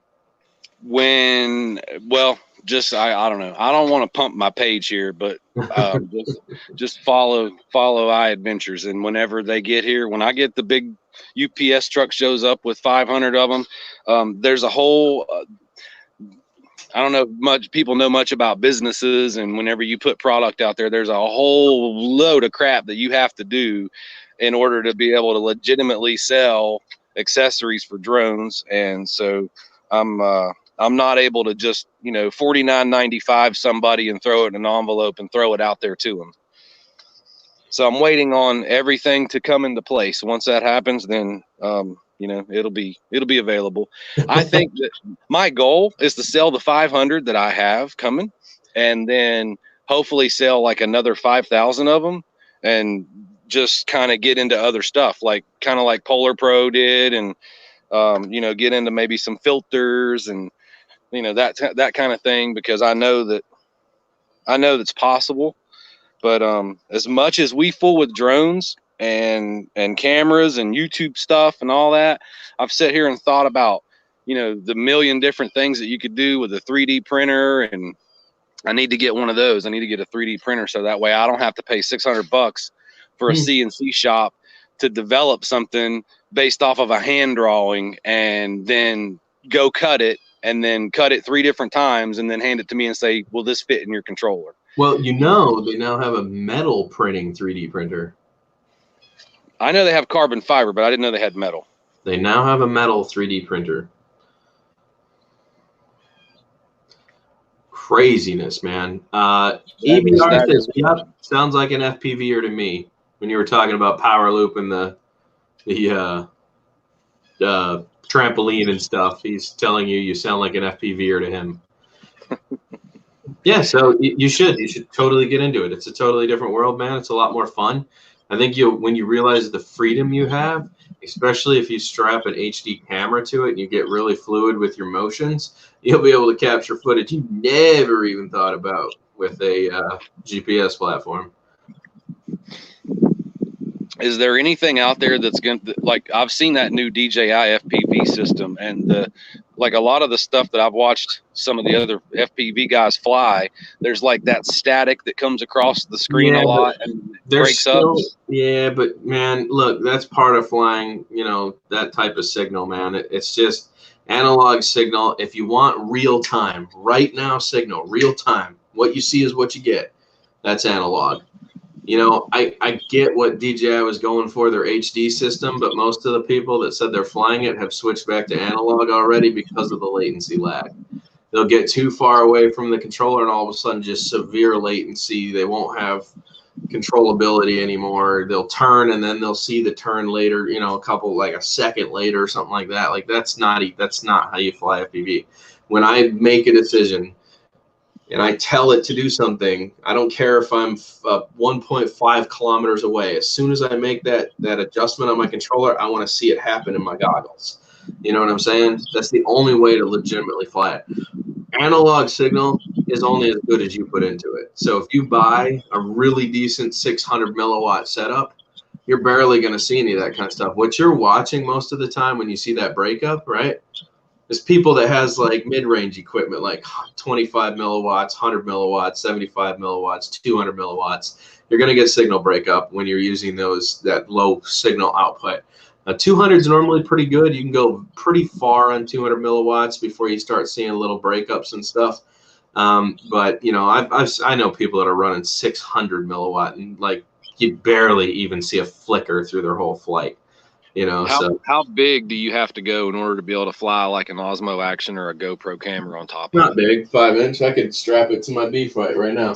Well, just I don't know. I don't want to pump my page here, but just follow iAdventures, and whenever they get here, when I get the big UPS truck shows up with 500 of them, there's a whole. I don't know much people know much about businesses, and whenever you put product out there, there's a whole load of crap that you have to do in order to be able to legitimately sell accessories for drones. And so I'm not able to just, you know, $49.95 somebody and throw it in an envelope and throw it out there to them. So I'm waiting on everything to come into place. Once that happens, then you know, it'll be available. I think that my goal is to sell the 500 that I have coming, and then hopefully sell like another 5,000 of them, and just kind of get into other stuff, like kind of like Polar Pro did, and you know, get into maybe some filters and, you know, that kind of thing, because I know that's possible. But as much as we fool with drones and cameras and YouTube stuff and all that, I've sat here and thought about, you know, the million different things that you could do with a 3D printer, and I need to get one of those. I need to get a 3D printer so that way I don't have to pay $600 for a CNC shop to develop something based off of a hand drawing, and then go cut it, and then cut it 3 different times, and then hand it to me and say, will this fit in your controller? Well, you know, they now have a metal printing 3D printer. I know they have carbon fiber, but I didn't know they had metal. They now have a metal 3D printer. Craziness, man. EBR says, yep, sounds like an FPVer to me. When you were talking about power loop and the trampoline and stuff, he's telling you sound like an FPVer to him. Yeah, so you should totally get into it. It's a totally different world, man. It's a lot more fun. I think when you realize the freedom you have, especially if you strap an HD camera to it and you get really fluid with your motions, you'll be able to capture footage you never even thought about with a GPS platform. Is there anything out there that's going to, like, I've seen that new DJI FPV system, and like a lot of the stuff that I've watched some of the other FPV guys fly, there's like that static that comes across the screen a lot and breaks up. Yeah, but man, look, that's part of flying, you know, that type of signal, man. It's just analog signal. If you want real time, right now signal, real time, what you see is what you get. That's analog. You know, I get what DJI was going for, their HD system, but most of the people that said they're flying it have switched back to analog already because of the latency lag. They'll get too far away from the controller and all of a sudden just severe latency. They won't have controllability anymore. They'll turn and then they'll see the turn later, you know, like a second later or something like that. Like that's not how you fly FPV. When I make a decision and I tell it to do something, I don't care if I'm 1.5 kilometers away. As soon as I make that adjustment on my controller, I want to see it happen in my goggles. You know what I'm saying? That's the only way to legitimately fly it. Analog signal is only as good as you put into it. So if you buy a really decent 600 milliwatt setup, you're barely going to see any of that kind of stuff. What you're watching most of the time when you see that breakup, right, is people that has like mid-range equipment, like 25 milliwatts, 100 milliwatts, 75 milliwatts, 200 milliwatts. You're going to get signal breakup when you're using that low signal output. 200 is normally pretty good. You can go pretty far on 200 milliwatts before you start seeing little breakups and stuff. But you know, I know people that are running 600 milliwatt and like you barely even see a flicker through their whole flight. you know. How big do you have to go in order to be able to fly like an Osmo Action or a GoPro camera on top of Not it? big, 5-inch. I could strap it to my B fight right now.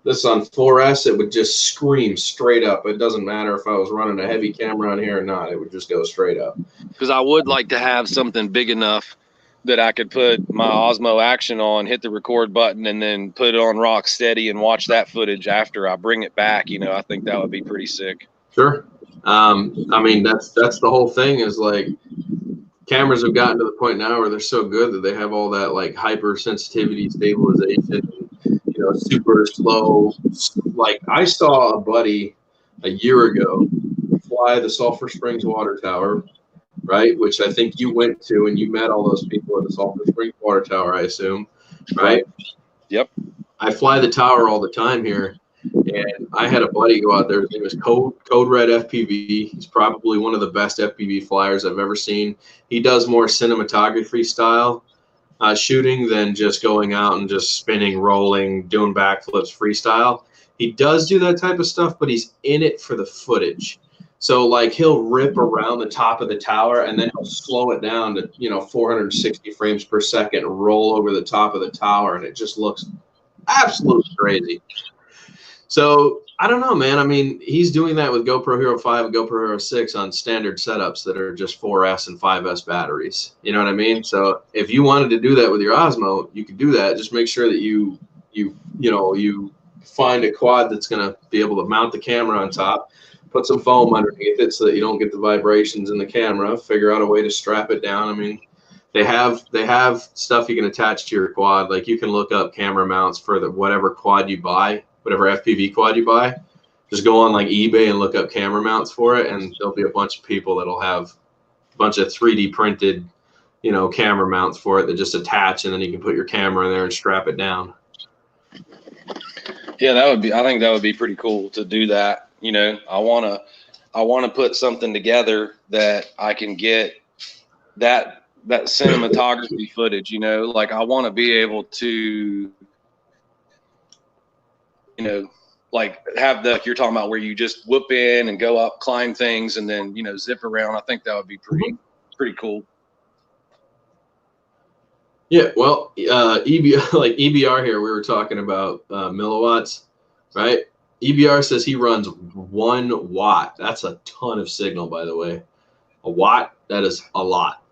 This on 4S, it would just scream straight up. It doesn't matter if I was running a heavy camera on here or not. It would just go straight up. Because I would like to have something big enough that I could put my Osmo Action on, hit the record button, and then put it on rock steady and watch that footage after I bring it back. You know, I think that would be pretty sick. Sure. I mean, that's the whole thing is like cameras have gotten to the point now where they're so good that they have all that like hyper sensitivity stabilization, you know, super slow. Like I saw a buddy a year ago fly the Sulphur Springs water tower, right? Which I think you went to and you met all those people at the Sulphur Springs water tower, I assume, right? Yep. I fly the tower all the time here. And I had a buddy go out there. His name is Code Red FPV. He's probably one of the best FPV flyers I've ever seen. He does more cinematography style shooting than just going out and just spinning, rolling, doing backflips, freestyle. He does do that type of stuff, but he's in it for the footage. So like he'll rip around the top of the tower and then he'll slow it down to, you know, 460 frames per second, roll over the top of the tower, and it just looks absolutely crazy. So I don't know, man. I mean, he's doing that with GoPro Hero 5 and GoPro Hero 6 on standard setups that are just 4S and 5S batteries. You know what I mean? So if you wanted to do that with your Osmo, you could do that. Just make sure that you find a quad that's going to be able to mount the camera on top, put some foam underneath it so that you don't get the vibrations in the camera, figure out a way to strap it down. I mean, they have stuff you can attach to your quad. Like you can look up camera mounts for whatever quad you buy. Whatever FPV quad you buy, just go on like eBay and look up camera mounts for it, and there'll be a bunch of people that'll have a bunch of 3D printed, you know, camera mounts for it that just attach, and then you can put your camera in there and strap it down. Yeah, I think that would be pretty cool to do that. You know, I wanna put something together that I can get that cinematography footage, you know, like I want to be able to, you know, like have you're talking about where you just whoop in and go up, climb things, and then, you know, zip around. I think that would be pretty cool. Yeah, well, EBR here, we were talking about milliwatts, right? EBR says he runs 1 watt. That's a ton of signal, by the way. A watt, that is a lot.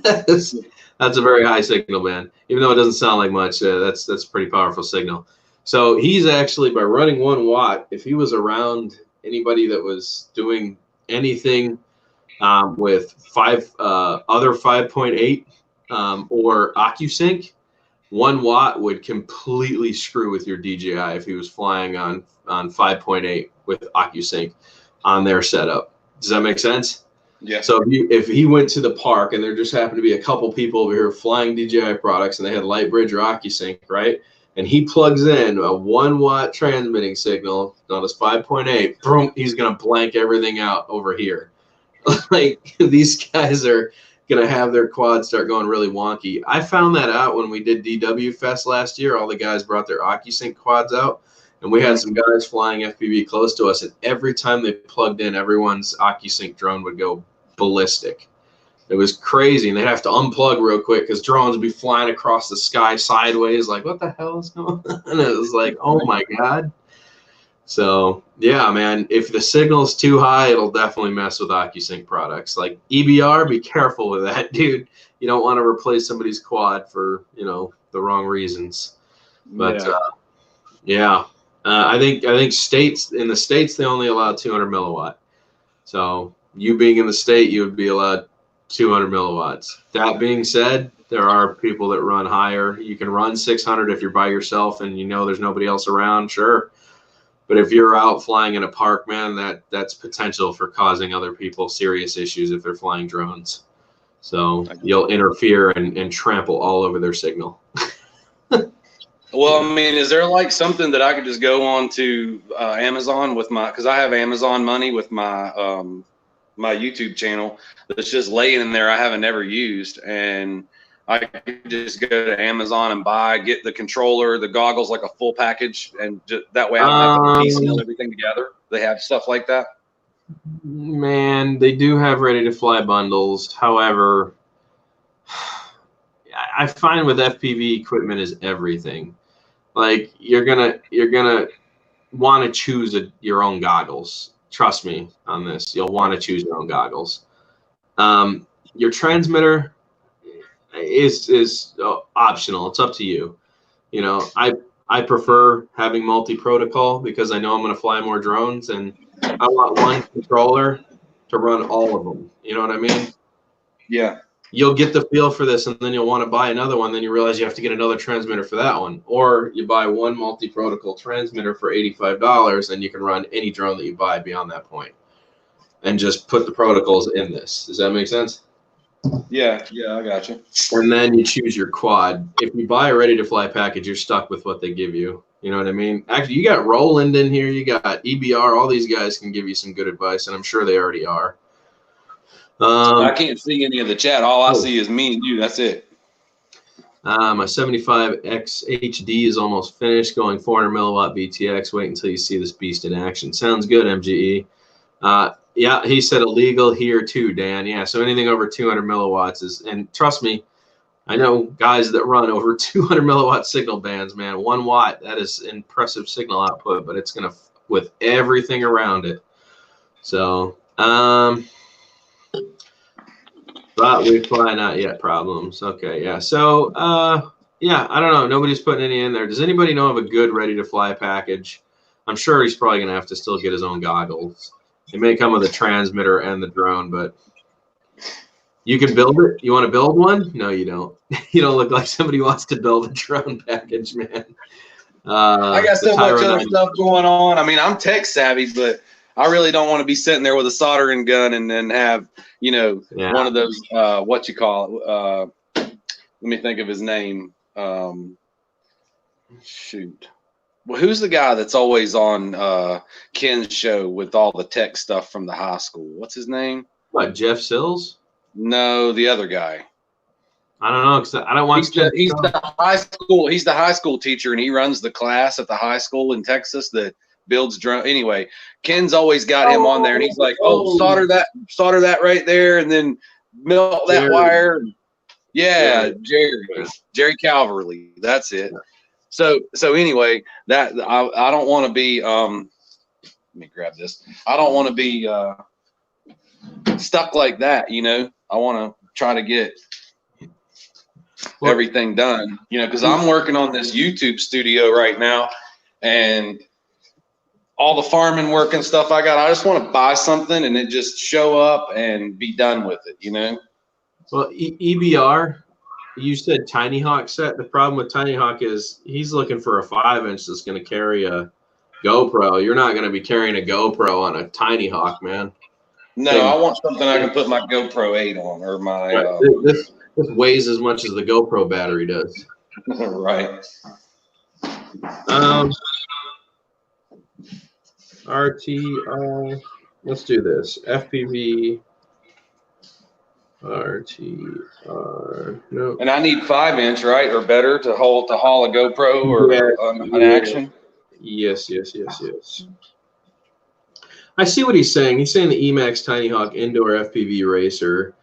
that's a very high signal, man. Even though it doesn't sound like much, that's a pretty powerful signal. So he's actually, by running 1 watt, if he was around anybody that was doing anything with other 5.8 or OcuSync, 1 watt would completely screw with your DJI if he was flying on 5.8 with OcuSync on their setup. Does that make sense? Yeah. So if he went to the park and there just happened to be a couple people over here flying DJI products and they had Lightbridge or OcuSync, right? And he plugs in a 1 watt transmitting signal on his 5.8, boom, he's going to blank everything out over here. Like these guys are going to have their quads start going really wonky. I found that out when we did DW Fest last year. All the guys brought their OcuSync quads out, and we had some guys flying FPV close to us, and every time they plugged in, everyone's OcuSync drone would go ballistic. It was crazy, and they'd have to unplug real quick because drones would be flying across the sky sideways, like, what the hell is going on? And it was like, oh my God. So yeah, man, if the signal's too high, it'll definitely mess with OcuSync products. Like EBR, be careful with that, dude. You don't want to replace somebody's quad for, you know, the wrong reasons. But yeah, I think in the states they only allow 200 milliwatt. So you being in the state, you would be allowed 200 milliwatts. That being said, there are people that run higher. You can run 600 if you're by yourself and you know there's nobody else around, sure. But if you're out flying in a park, man, that's potential for causing other people serious issues if they're flying drones. So you'll interfere and trample all over their signal. Well, I mean, is there like something that I could just go on to Amazon with because I have Amazon money with my my YouTube channel that's just laying in there I haven't ever used, and I could just go to Amazon and get the controller, the goggles, like a full package, and that way I don't have to piecemeal everything together. They have stuff like that. Man, they do have ready-to-fly bundles. However, I find with FPV equipment is everything. Like you're gonna want to choose your own goggles. Trust me on this. You'll want to choose your own goggles. Your transmitter is optional. It's up to you. You know, I prefer having multi-protocol because I know I'm going to fly more drones, and I want one controller to run all of them. You know what I mean? Yeah. You'll get the feel for this, and then you'll want to buy another one. Then you realize you have to get another transmitter for that one, or you buy one multi-protocol transmitter for $85, and you can run any drone that you buy beyond that point, and just put the protocols in this. Does that make sense? Yeah, I got you. And then you choose your quad. If you buy a ready-to-fly package, you're stuck with what they give you. You know what I mean? Actually, you got Roland in here. You got EBR. All these guys can give you some good advice, and I'm sure they already are. I can't see any of the chat. All I see is me and you. That's it. My 75X HD is almost finished, going 400 milliwatt VTX. Wait until you see this beast in action. Sounds good, MGE. Yeah, he said illegal here too, Dan. Yeah, so anything over 200 milliwatts is, and trust me, I know guys that run over 200 milliwatt signal bands, man. 1 watt, that is impressive signal output, but it's going to, with everything around it. So, but we fly not yet problems. Okay, yeah. So, yeah, I don't know. Nobody's putting any in there. Does anybody know of a good ready-to-fly package? I'm sure he's probably going to have to still get his own goggles. It may come with a transmitter and the drone, but you can build it. You want to build one? No, you don't. You don't look like somebody who wants to build a drone package, man. I got so much other stuff going on. I mean, I'm tech savvy, but I really don't want to be sitting there with a soldering gun and then have, you know, one of those, what you call it. Let me think of his name. Shoot. Well, who's the guy that's always on Ken's show with all the tech stuff from the high school? What's his name? What, Jeff Sills? No, the other guy. I don't know, because I don't want to. He's the high school. He's the high school teacher, and he runs the class at the high school in Texas that builds drone. Anyway, Ken's always got him on there, and he's like, "Oh, solder that right there, and then melt that wire." Yeah, Jerry Calverley. That's it. So anyway, that I don't want to be. Let me grab this. I don't want to be stuck like that. You know, I want to try to get everything done. You know, because I'm working on this YouTube studio right now, and all the farming work and stuff I got. I just want to buy something and it just show up and be done with it. You know. Well, EBR. You said Tiny Hawk set. The problem with Tiny Hawk is he's looking for a 5-inch that's going to carry a GoPro. You're not going to be carrying a GoPro on a Tiny Hawk, man. No, I want something I can put my GoPro 8 on, or my. This weighs as much as the GoPro battery does. Right. RTR. Let's do this. FPV. RTR. No. And I need 5-inch, right, or better to haul a GoPro or an action. Yes. I see what he's saying. He's saying the Emax Tiny Hawk Indoor FPV Racer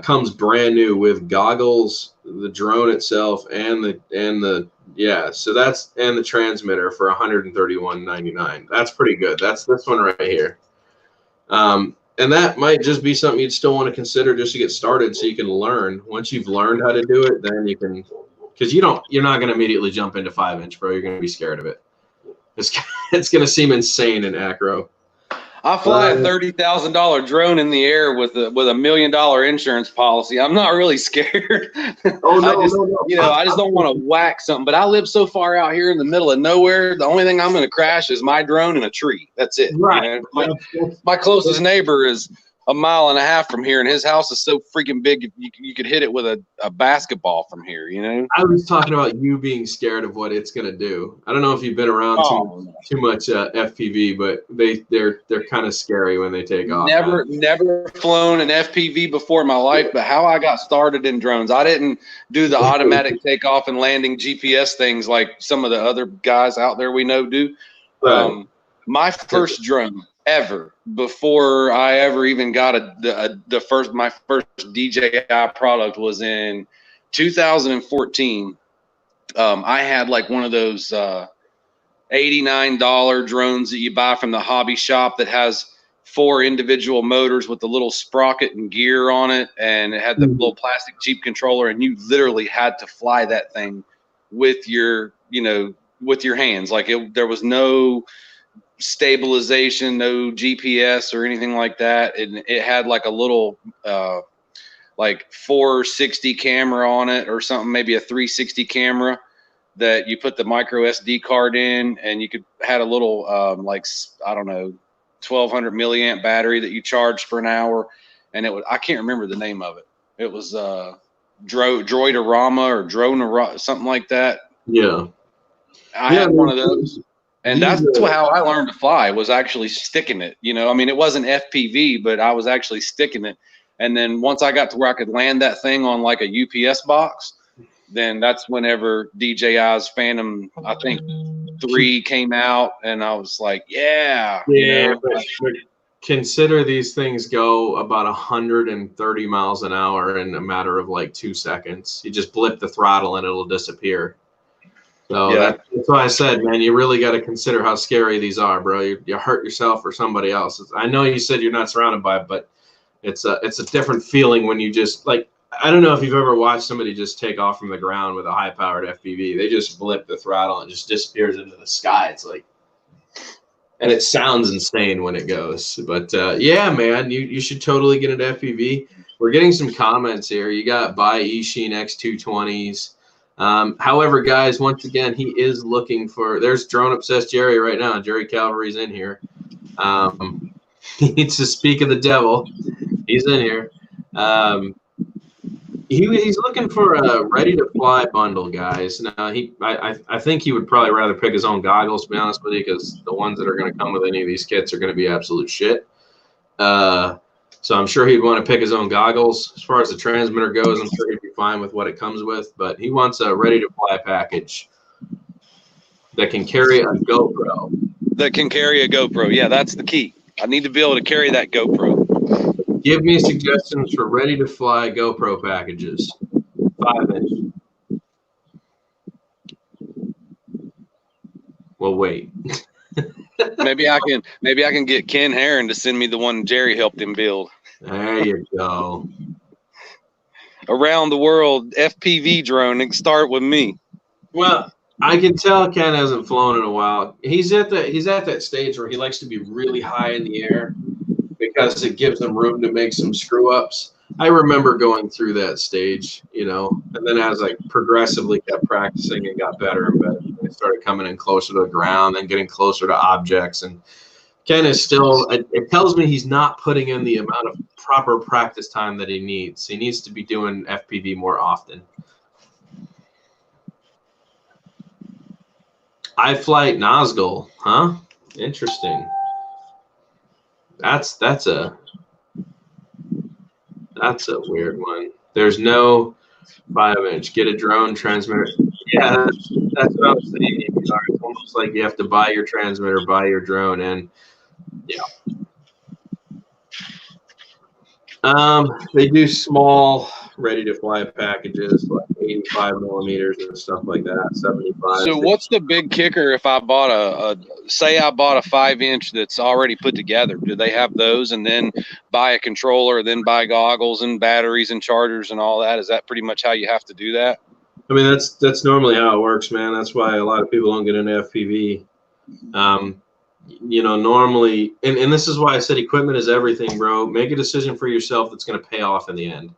comes brand new with goggles, the drone itself, and the so that's, and the transmitter for $131.99. That's pretty good. That's this one right here. And that might just be something you'd still want to consider just to get started, so you can learn. Once you've learned how to do it, then you can, because you're not going to immediately jump into 5-inch, bro. You're going to be scared of it. It's going to seem insane in acro. I fly a $30,000 drone in the air with a $1 million insurance policy. I'm not really scared. Oh no, I just don't want to whack something. But I live so far out here in the middle of nowhere. The only thing I'm going to crash is my drone and a tree. That's it. Right. You know? My closest neighbor is 1.5 miles from here, and his house is so freaking big you could hit it with a basketball from here. You know. I was talking about you being scared of what it's going to do. I don't know if you've been around too much FPV, but they're kind of scary when they take off. Never flown an FPV before in my life, but how I got started in drones, I didn't do the automatic takeoff and landing GPS things like some of the other guys out there we know do. Right. My first drone ever before I ever even got my first DJI product was in 2014. I had like one of those $89 drones that you buy from the hobby shop that has 4 individual motors with the little sprocket and gear on it, and it had the little plastic Jeep controller, and you literally had to fly that thing with your, with your hands. Like there was no stabilization, no GPS or anything like that. And it had like a little like 460 camera on it or something, maybe a 360 camera that you put the micro SD card in, and you had a little like, I don't know, 1200 milliamp battery that you charged for an hour. And I can't remember the name of it. It was Droidorama or Drone, something like that. Yeah. I had one of those. And that's how I learned to fly, was actually sticking it. I mean, it wasn't FPV, but I was actually sticking it. And then once I got to where I could land that thing on like a UPS box, then that's whenever DJI's Phantom, I think 3 came out, and I was like, yeah. But consider these things go about 130 miles an hour in a matter of like 2 seconds. You just blip the throttle and it'll disappear. So yeah. That's why I said, man, you really got to consider how scary these are, bro. You hurt yourself or somebody else. I know you said you're not surrounded by it, but it's a different feeling when you just, like, I don't know if you've ever watched somebody just take off from the ground with a high-powered FPV. They just blip the throttle and it just disappears into the sky. It's like, and it sounds insane when it goes. But yeah, man, you should totally get an FPV. We're getting some comments here. You got buy Eachine X220s. However, guys, once again, he is looking for, there's Drone Obsessed Jerry right now. Jerry Calvary's in here. He needs to speak of the devil. He's in here. He's looking for a ready-to-fly bundle, guys. Now, I think he would probably rather pick his own goggles, to be honest with you, because the ones that are going to come with any of these kits are going to be absolute shit. So I'm sure he'd want to pick his own goggles. As far as the transmitter goes, I'm sure he'd be fine with what it comes with, but he wants a ready-to-fly package that can carry a GoPro. That can carry a GoPro. Yeah, that's the key. I need to be able to carry that GoPro. Give me suggestions for ready-to-fly GoPro packages. 5-inch. Well, wait. Maybe I can get Ken Herron to send me the one Jerry helped him build. There you go. Around the world FPV drone. It can start with me. Well, I can tell Ken hasn't flown in a while. He's at that stage where he likes to be really high in the air because it gives him room to make some screw ups. I remember going through that stage, and then as I progressively kept practicing and got better and better, I started coming in closer to the ground and getting closer to objects. And Ken is still, it tells me he's not putting in the amount of proper practice time that he needs. He needs to be doing FPV more often. iFlight Nazgul, huh? Interesting. That's a weird one. There's no 5-inch. Get a drone transmitter. Yeah, that's what I was saying. It's almost like you have to buy your transmitter, buy your drone, and yeah. They do small, ready-to-fly packages, like 85 millimeters and stuff like that, 75. So what's the big kicker if I bought say I bought a 5-inch that's already put together? Do they have those, and then buy a controller, then buy goggles and batteries and chargers and all that? Is that pretty much how you have to do that? I mean, that's normally how it works, man. That's why a lot of people don't get into FPV. Normally, and this is why I said equipment is everything, bro. Make a decision for yourself that's going to pay off in the end.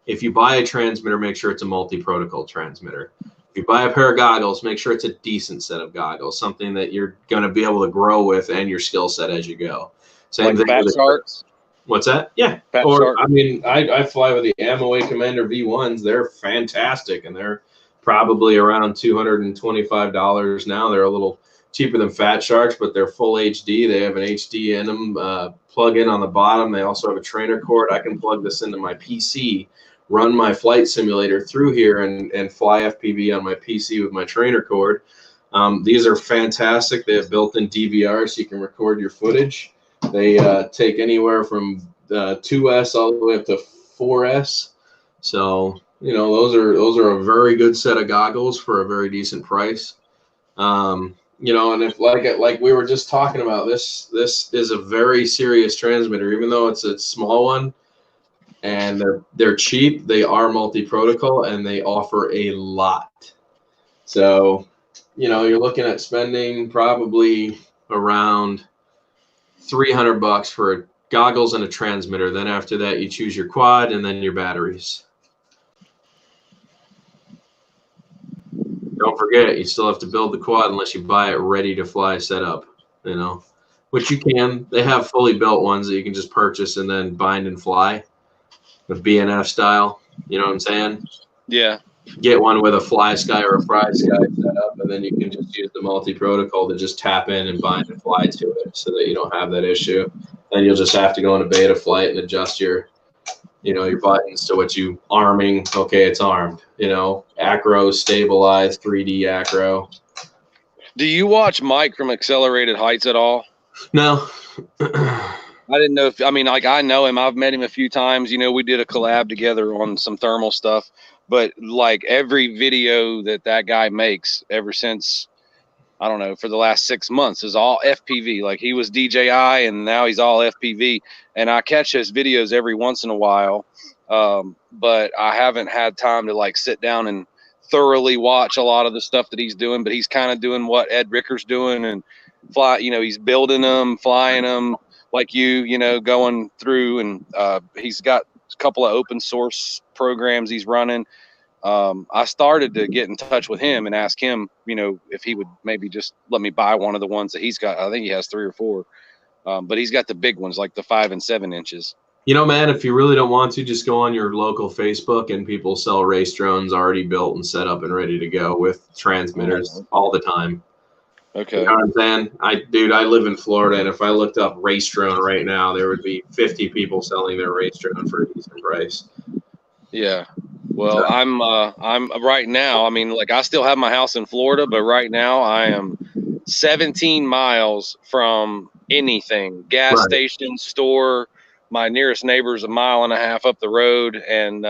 If you buy a transmitter, make sure it's a multi-protocol transmitter. If you buy a pair of goggles, make sure it's a decent set of goggles, something that you're going to be able to grow with and your skill set as you go. Same thing with Sharks. What's that? Yeah. I mean, I fly with the Amaway Commander V1s. They're fantastic, and they're probably around $225 now. They're a little cheaper than Fat Sharks, but they're full HD. They have an HD in them, plug-in on the bottom. They also have a trainer cord. I can plug this into my PC, run my flight simulator through here, and fly FPV on my PC with my trainer cord. These are fantastic. They have built-in DVR, so you can record your footage. They take anywhere from 2S all the way up to 4S. So those are a very good set of goggles for a very decent price. And if like we were just talking about, this is a very serious transmitter, even though it's a small one, and they're cheap. They are multi-protocol and they offer a lot. So, you're looking at spending probably around $300 for goggles and a transmitter. Then after that, you choose your quad and then your batteries. Don't forget, you still have to build the quad unless you buy it ready to fly set up, which you can. They have fully built ones that you can just purchase and then bind and fly, the BNF style. You know what I'm saying? Yeah. Get one with a Fly Sky or a Fry Sky set up, and then you can just use the multi-protocol to just tap in and bind and fly to it so that you don't have that issue. Then you'll just have to go into beta flight and adjust your buttons to what you arming. Okay, it's armed. Acro, stabilized, 3D acro. Do you watch Mike from Accelerated Heights at all? No. I didn't know I know him. I've met him a few times. We did a collab together on some thermal stuff, but like every video that guy makes ever since, I don't know, for the last 6 months is all FPV. Like he was DJI and now he's all FPV. And I catch his videos every once in a while. But I haven't had time to like sit down and thoroughly watch a lot of the stuff that he's doing, but he's kind of doing what Ed Ricker's doing and he's building them, flying them like going through, and he's got a couple of open source programs he's running. I started to get in touch with him and ask him, if he would maybe just let me buy one of the ones that he's got. I think he has 3 or 4, but he's got the big ones, like the 5 and 7 inches. Man, if you really don't want to, just go on your local Facebook and people sell race drones already built and set up and ready to go with transmitters all the time. Okay. You know what I'm saying? I live in Florida, and if I looked up race drone right now, there would be 50 people selling their race drone for a decent price. Yeah. Well, I'm right now, I still have my house in Florida, but right now I am 17 miles from anything, gas station, store. My nearest neighbor is 1.5 miles up the road. And,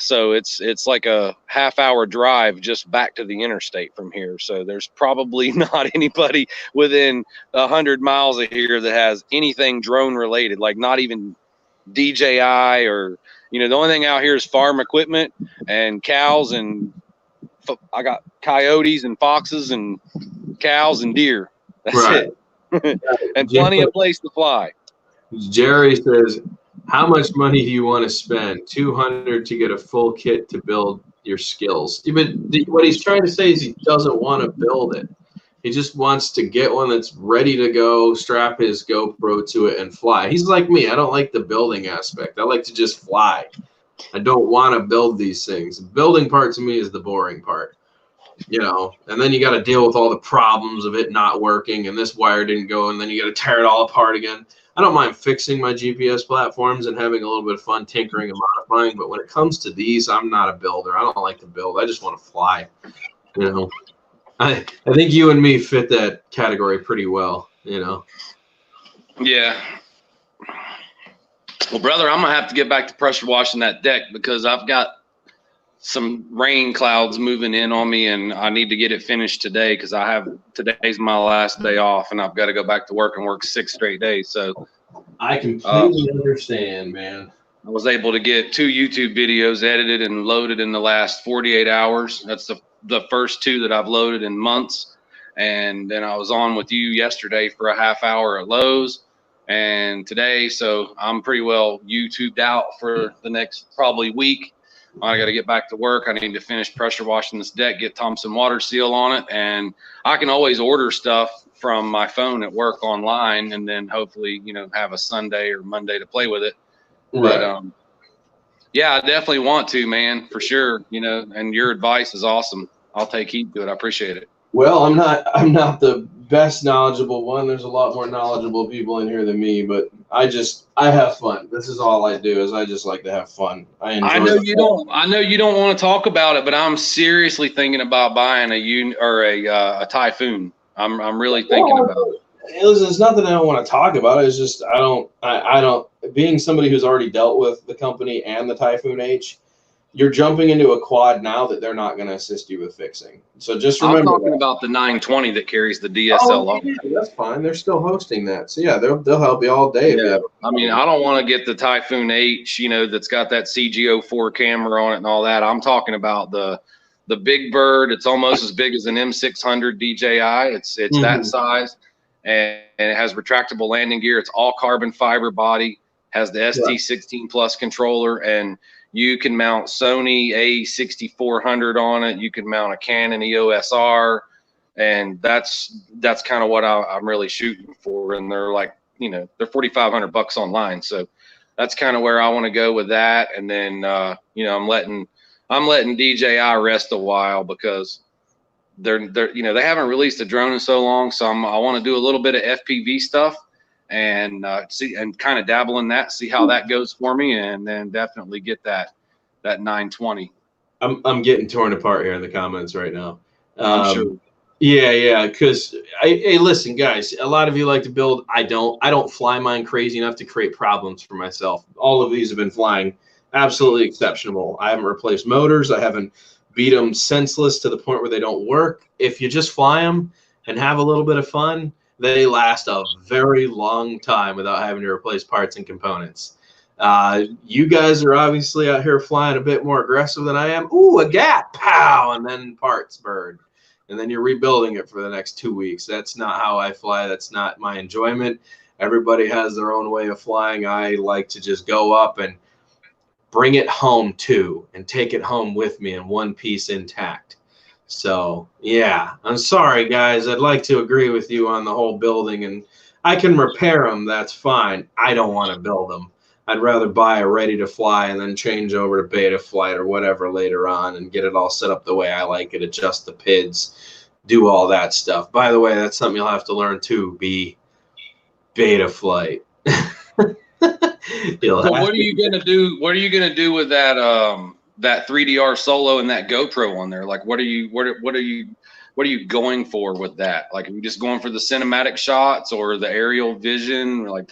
so it's like a half-hour drive just back to the interstate from here. So there's probably not anybody within 100 miles of here that has anything drone related, like not even DJI or, the only thing out here is farm equipment and cows, and I got coyotes and foxes and cows and deer. That's it. And plenty of place to fly. Jerry says, how much money do you want to spend? $200 to get a full kit to build your skills. But what he's trying to say is he doesn't want to build it. He just wants to get one that's ready to go, strap his GoPro to it, and fly. He's like me. I don't like the building aspect. I like to just fly. I don't want to build these things. The building part to me is the boring part. And then you got to deal with all the problems of it not working, and this wire didn't go, and then you got to tear it all apart again. I don't mind fixing my GPS platforms and having a little bit of fun tinkering and modifying, but when it comes to these, I'm not a builder. I don't like to build. I just want to fly. I think you and me fit that category pretty well, Yeah. Well, brother, I'm going to have to get back to pressure washing that deck because I've got some rain clouds moving in on me, and I need to get it finished today because today's my last day off, and I've got to go back to work and work 6 straight days. So I completely understand, man. I was able to get 2 YouTube videos edited and loaded in the last 48 hours. That's the first 2 that I've loaded in months. And then I was on with you yesterday for a half hour at Lowe's and today. So I'm pretty well YouTubed out for the next probably week. I got to get back to work. I need to finish pressure washing this deck, get Thompson water seal on it. And I can always order stuff from my phone at work online and then hopefully, have a Sunday or Monday to play with it. Right. But, yeah, I definitely want to, man, for sure. And your advice is awesome. I'll take heed to it. I appreciate it. Well, I'm not the best knowledgeable one. There's a lot more knowledgeable people in here than me, but I have fun. This is all I do is I just like to have fun. I know you don't want to talk about it, but I'm seriously thinking about buying a Typhoon. I'm really thinking about it. Listen, it's not that I don't want to talk about it. It's just I don't. Being somebody who's already dealt with the company and the Typhoon H, you're jumping into a quad now that they're not going to assist you with fixing. So just I'm remember talking that. about the 920 that carries the Oh, DSLR. yeah, that's fine. They're still hosting that. So yeah, they'll help you all day if you Yeah, have. I mean, I don't want to get the Typhoon H, that's got that CG04 camera on it and all that. I'm talking about the big bird. It's almost as big as an M600 DJI. It's that size, and it has retractable landing gear. It's all carbon fiber body. Has the ST16 Plus controller, and you can mount Sony A6400 on it. You can mount a Canon EOS R, and that's kind of what I'm really shooting for. And they're like, they're $4,500 online, so that's kind of where I want to go with that. And then I'm letting DJI rest a while because they haven't released a drone in so long. So I want to do a little bit of FPV stuff and see and kind of dabble in that, see how that goes for me, and then definitely get that 920. I'm getting torn apart here in the comments right now. I'm sure. Yeah, because hey, listen, guys. A lot of you like to build. I don't fly mine crazy enough to create problems for myself. All of these have been flying absolutely exceptional. I haven't replaced motors. I haven't beat them senseless to the point where they don't work. If you just fly them and have a little bit of fun, they last a very long time without having to replace parts and components. You guys are obviously out here flying a bit more aggressive than I am. Ooh, a gap, pow, and then parts bird. And then you're rebuilding it for the next 2 weeks. That's not how I fly. That's not my enjoyment. Everybody has their own way of flying. I like to just go up and bring it home too, and take it home with me in one piece intact. So yeah, I'm sorry guys. I'd like to agree with you on the whole building, and I can repair them. That's fine. I don't want to build them. I'd rather buy a ready to fly and then change over to beta flight or whatever later on and get it all set up the way I like it, adjust the PIDs, do all that stuff. By the way, that's something you'll have to learn too, be beta flight. Well, what are you gonna do? What are you gonna do with that that 3DR Solo and that GoPro on there? Like, what are you going for with that? Like, are you just going for the cinematic shots or the aerial vision, or like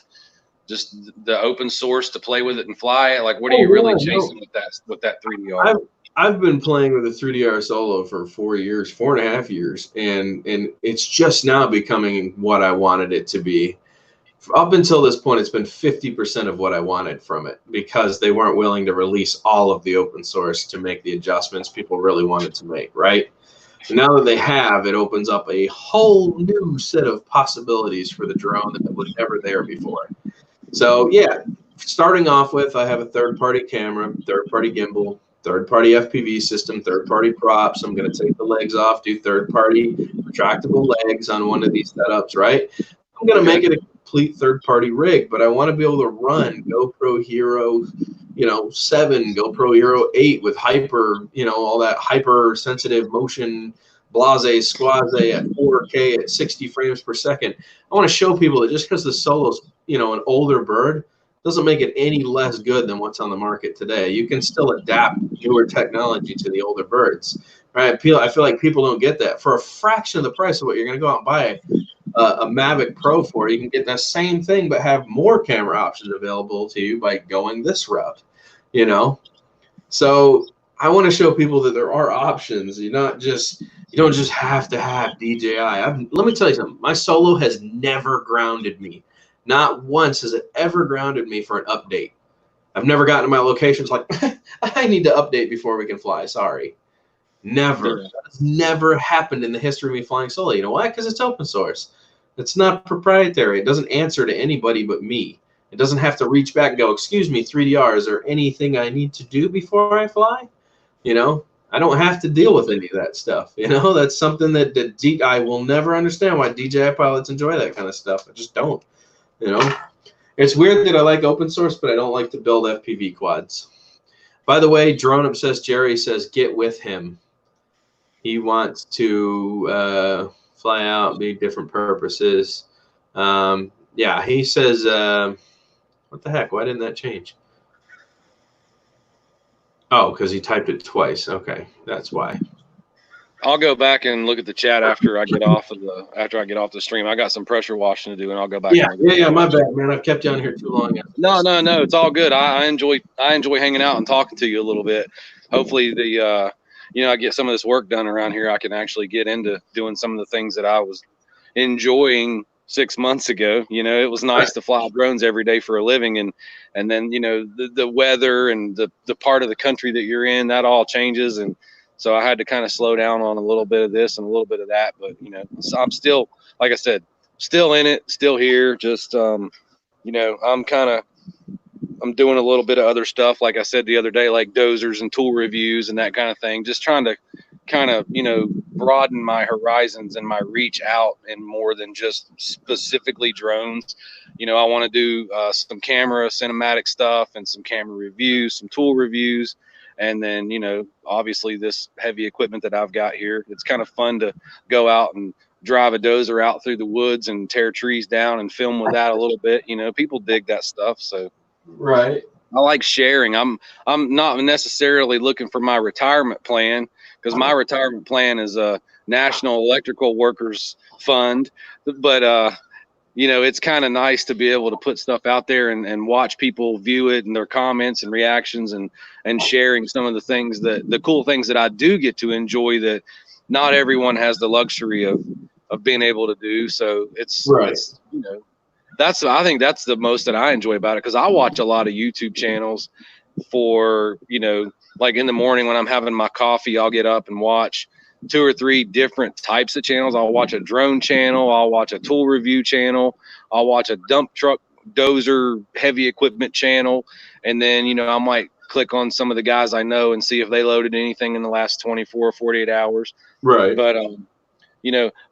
just the open source to play with it and fly it? Like, what are you really chasing with that 3DR? I've been playing with the 3DR Solo for 4.5 years, and it's just now becoming what I wanted it to be. Up until this point, it's been 50% of what I wanted from it because they weren't willing to release all of the open source to make the adjustments people really wanted to make, right? And now that they have, it opens up a whole new set of possibilities for the drone that was never there before. So yeah, starting off with, I have a third-party camera, third-party gimbal, third-party FPV system, third-party props. I'm going to take the legs off, do third-party retractable legs on one of these setups, right? I'm going to make it a complete third-party rig, but I want to be able to run GoPro Hero, 7, GoPro Hero 8 with hyper, all that hyper-sensitive motion, blase, squaze at 4K at 60 frames per second. I want to show people that just because the Solo's, an older bird doesn't make it any less good than what's on the market today. You can still adapt newer technology to the older birds, right? I feel like people don't get that. For a fraction of the price of what you're going to go out and buy a Mavic Pro for, you can get the same thing but have more camera options available to you by going this route, So I want to show people that there are options. You don't just have to have DJI. Let me tell you something. My Solo has never grounded me. Not once has it ever grounded me for an update. I've never gotten to my locations like, I need to update before we can fly. Sorry. Never. That's never happened in the history of me flying Solo. You know why? Because it's open source. It's not proprietary. It doesn't answer to anybody but me. It doesn't have to reach back and go, excuse me, 3DR, is there anything I need to do before I fly? I don't have to deal with any of that stuff. That's something that I will never understand why DJI pilots enjoy that kind of stuff. I just don't. It's weird that I like open source, but I don't like to build FPV quads. By the way, Drone Obsessed Jerry says, get with him. He wants to fly out, be different purposes. Yeah, he says, what the heck? Why didn't that change? Oh, because he typed it twice. Okay, that's why. I'll go back and look at the chat after I get off the stream. I got some pressure washing to do, and I'll go back and look at Yeah. the My chat. bad, man. I've kept you on here too long. No, it's all good. I enjoy hanging out and talking to you a little bit. Hopefully I get some of this work done around here. I can actually get into doing some of the things that I was enjoying 6 months ago. It was nice to fly drones every day for a living, and then the weather and the part of the country that you're in, that all changes, and so I had to kind of slow down on a little bit of this and a little bit of that. But so I'm still, like I said, still in it, still here. Just I'm doing a little bit of other stuff, like I said the other day, like dozers and tool reviews and that kind of thing. Just trying to kind of, broaden my horizons and my reach out and more than just specifically drones. I want to do some camera cinematic stuff and some camera reviews, some tool reviews. And then, obviously this heavy equipment that I've got here, it's kind of fun to go out and drive a dozer out through the woods and tear trees down and film with that a little bit. People dig that stuff. So Right. I like sharing. I'm not necessarily looking for my retirement plan, because my retirement plan is a National Electrical Workers Fund. But it's kind of nice to be able to put stuff out there and watch people view it and their comments and reactions and sharing some of the cool things that I do get to enjoy that not everyone has the luxury of being able to do. So it's I think that's the most that I enjoy about it, because I watch a lot of YouTube channels for, like in the morning when I'm having my coffee, I'll get up and watch 2 or 3 different types of channels. I'll watch a drone channel, I'll watch a tool review channel, I'll watch a dump truck dozer heavy equipment channel, and then I might click on some of the guys I know and see if they loaded anything in the last 24 or 48 hours. Right. But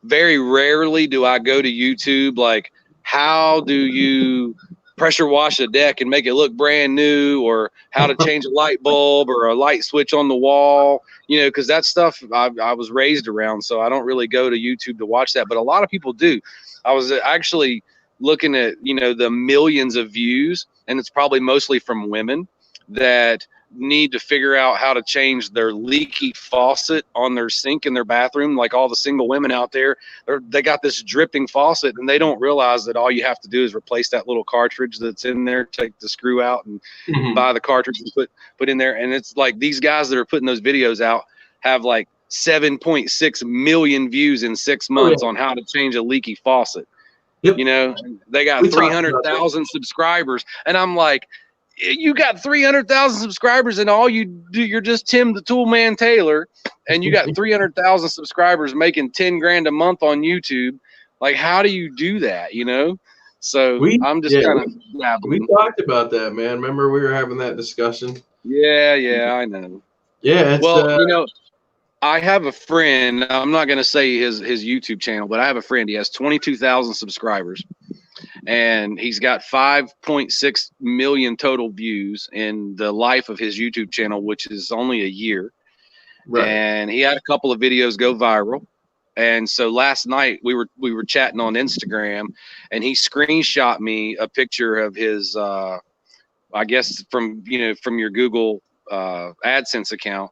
very rarely do I go to YouTube like, how do you pressure wash a deck and make it look brand new, or how to change a light bulb or a light switch on the wall, because that stuff I was raised around. So I don't really go to YouTube to watch that, but a lot of people do. I was actually looking at, the millions of views, and it's probably mostly from women that need to figure out how to change their leaky faucet on their sink in their bathroom. Like all the single women out there, they got this dripping faucet, and they don't realize that all you have to do is replace that little cartridge that's in there, take the screw out and buy the cartridge and put in there. And it's like these guys that are putting those videos out have like 7.6 million views in 6 months on how to change a leaky faucet. Yep. They got 300,000 subscribers, and I'm like, you got 300,000 subscribers, and all you do, you're just Tim the Tool Man Taylor, and you got 300,000 subscribers making 10 grand a month on YouTube. Like, how do you do that? So I'm just kind of we talked about that, man. Remember we were having that discussion? Yeah, I know. Yeah. Well, I have a friend. I'm not going to say his YouTube channel, but I have a friend. He has 22,000 subscribers. And he's got 5.6 million total views in the life of his YouTube channel, which is only a year. Right. And he had a couple of videos go viral. And so last night we were chatting on Instagram, and he screenshot me a picture of his, I guess from your Google AdSense account,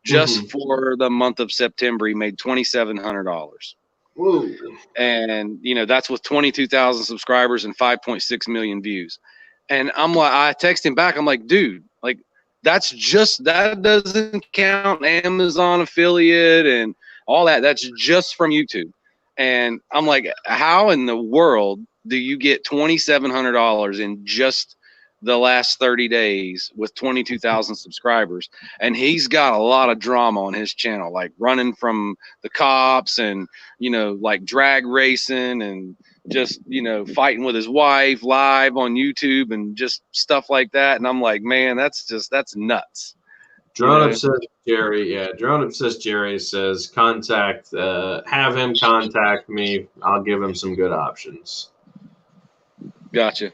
just for the month of September. He made $2,700. Whoa. And that's with 22,000 subscribers and 5.6 million views. And I'm like, I text him back, I'm like, dude, like that doesn't count Amazon affiliate and all that. That's just from YouTube. And I'm like, how in the world do you get $2,700 in just the last 30 days with 22,000 subscribers? And he's got a lot of drama on his channel, like running from the cops and, like drag racing and just, fighting with his wife live on YouTube and just stuff like that. And I'm like, man, that's nuts. Drone Obsessed Jerry, Drone Obsessed Jerry says have him contact me. I'll give him some good options. Gotcha.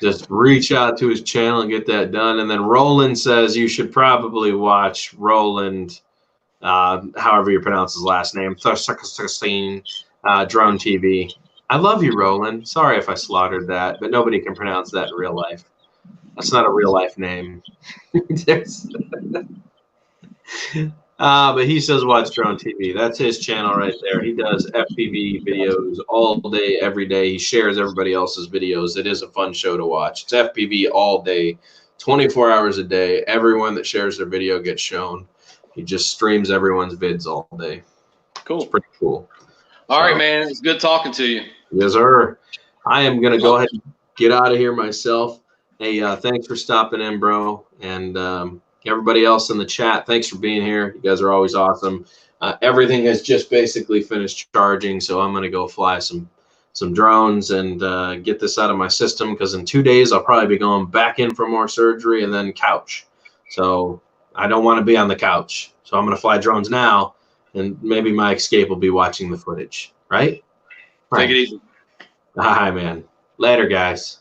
Just reach out to his channel and get that done. And then Roland says you should probably watch Roland, however you pronounce his last name, Drone TV. I love you, Roland. Sorry if I slaughtered that, but nobody can pronounce that in real life. That's not a real life name. But he says watch Drone TV. That's his channel right there. He does FPV videos all day, every day. He shares everybody else's videos. It is a fun show to watch. It's FPV all day, 24 hours a day. Everyone that shares their video gets shown. He just streams everyone's vids all day. Cool. It's pretty cool. All right, man. It's good talking to you. Yes, sir. I am going to go ahead and get out of here myself. Hey, thanks for stopping in, bro. And everybody else in the chat, thanks for being here. You guys are always awesome. Everything has just basically finished charging, so I'm going to go fly some drones and get this out of my system, because in 2 days I'll probably be going back in for more surgery and then couch. So I don't want to be on the couch. So I'm going to fly drones now, and maybe my escape will be watching the footage, right? Take it easy. Hi, man. Later, guys.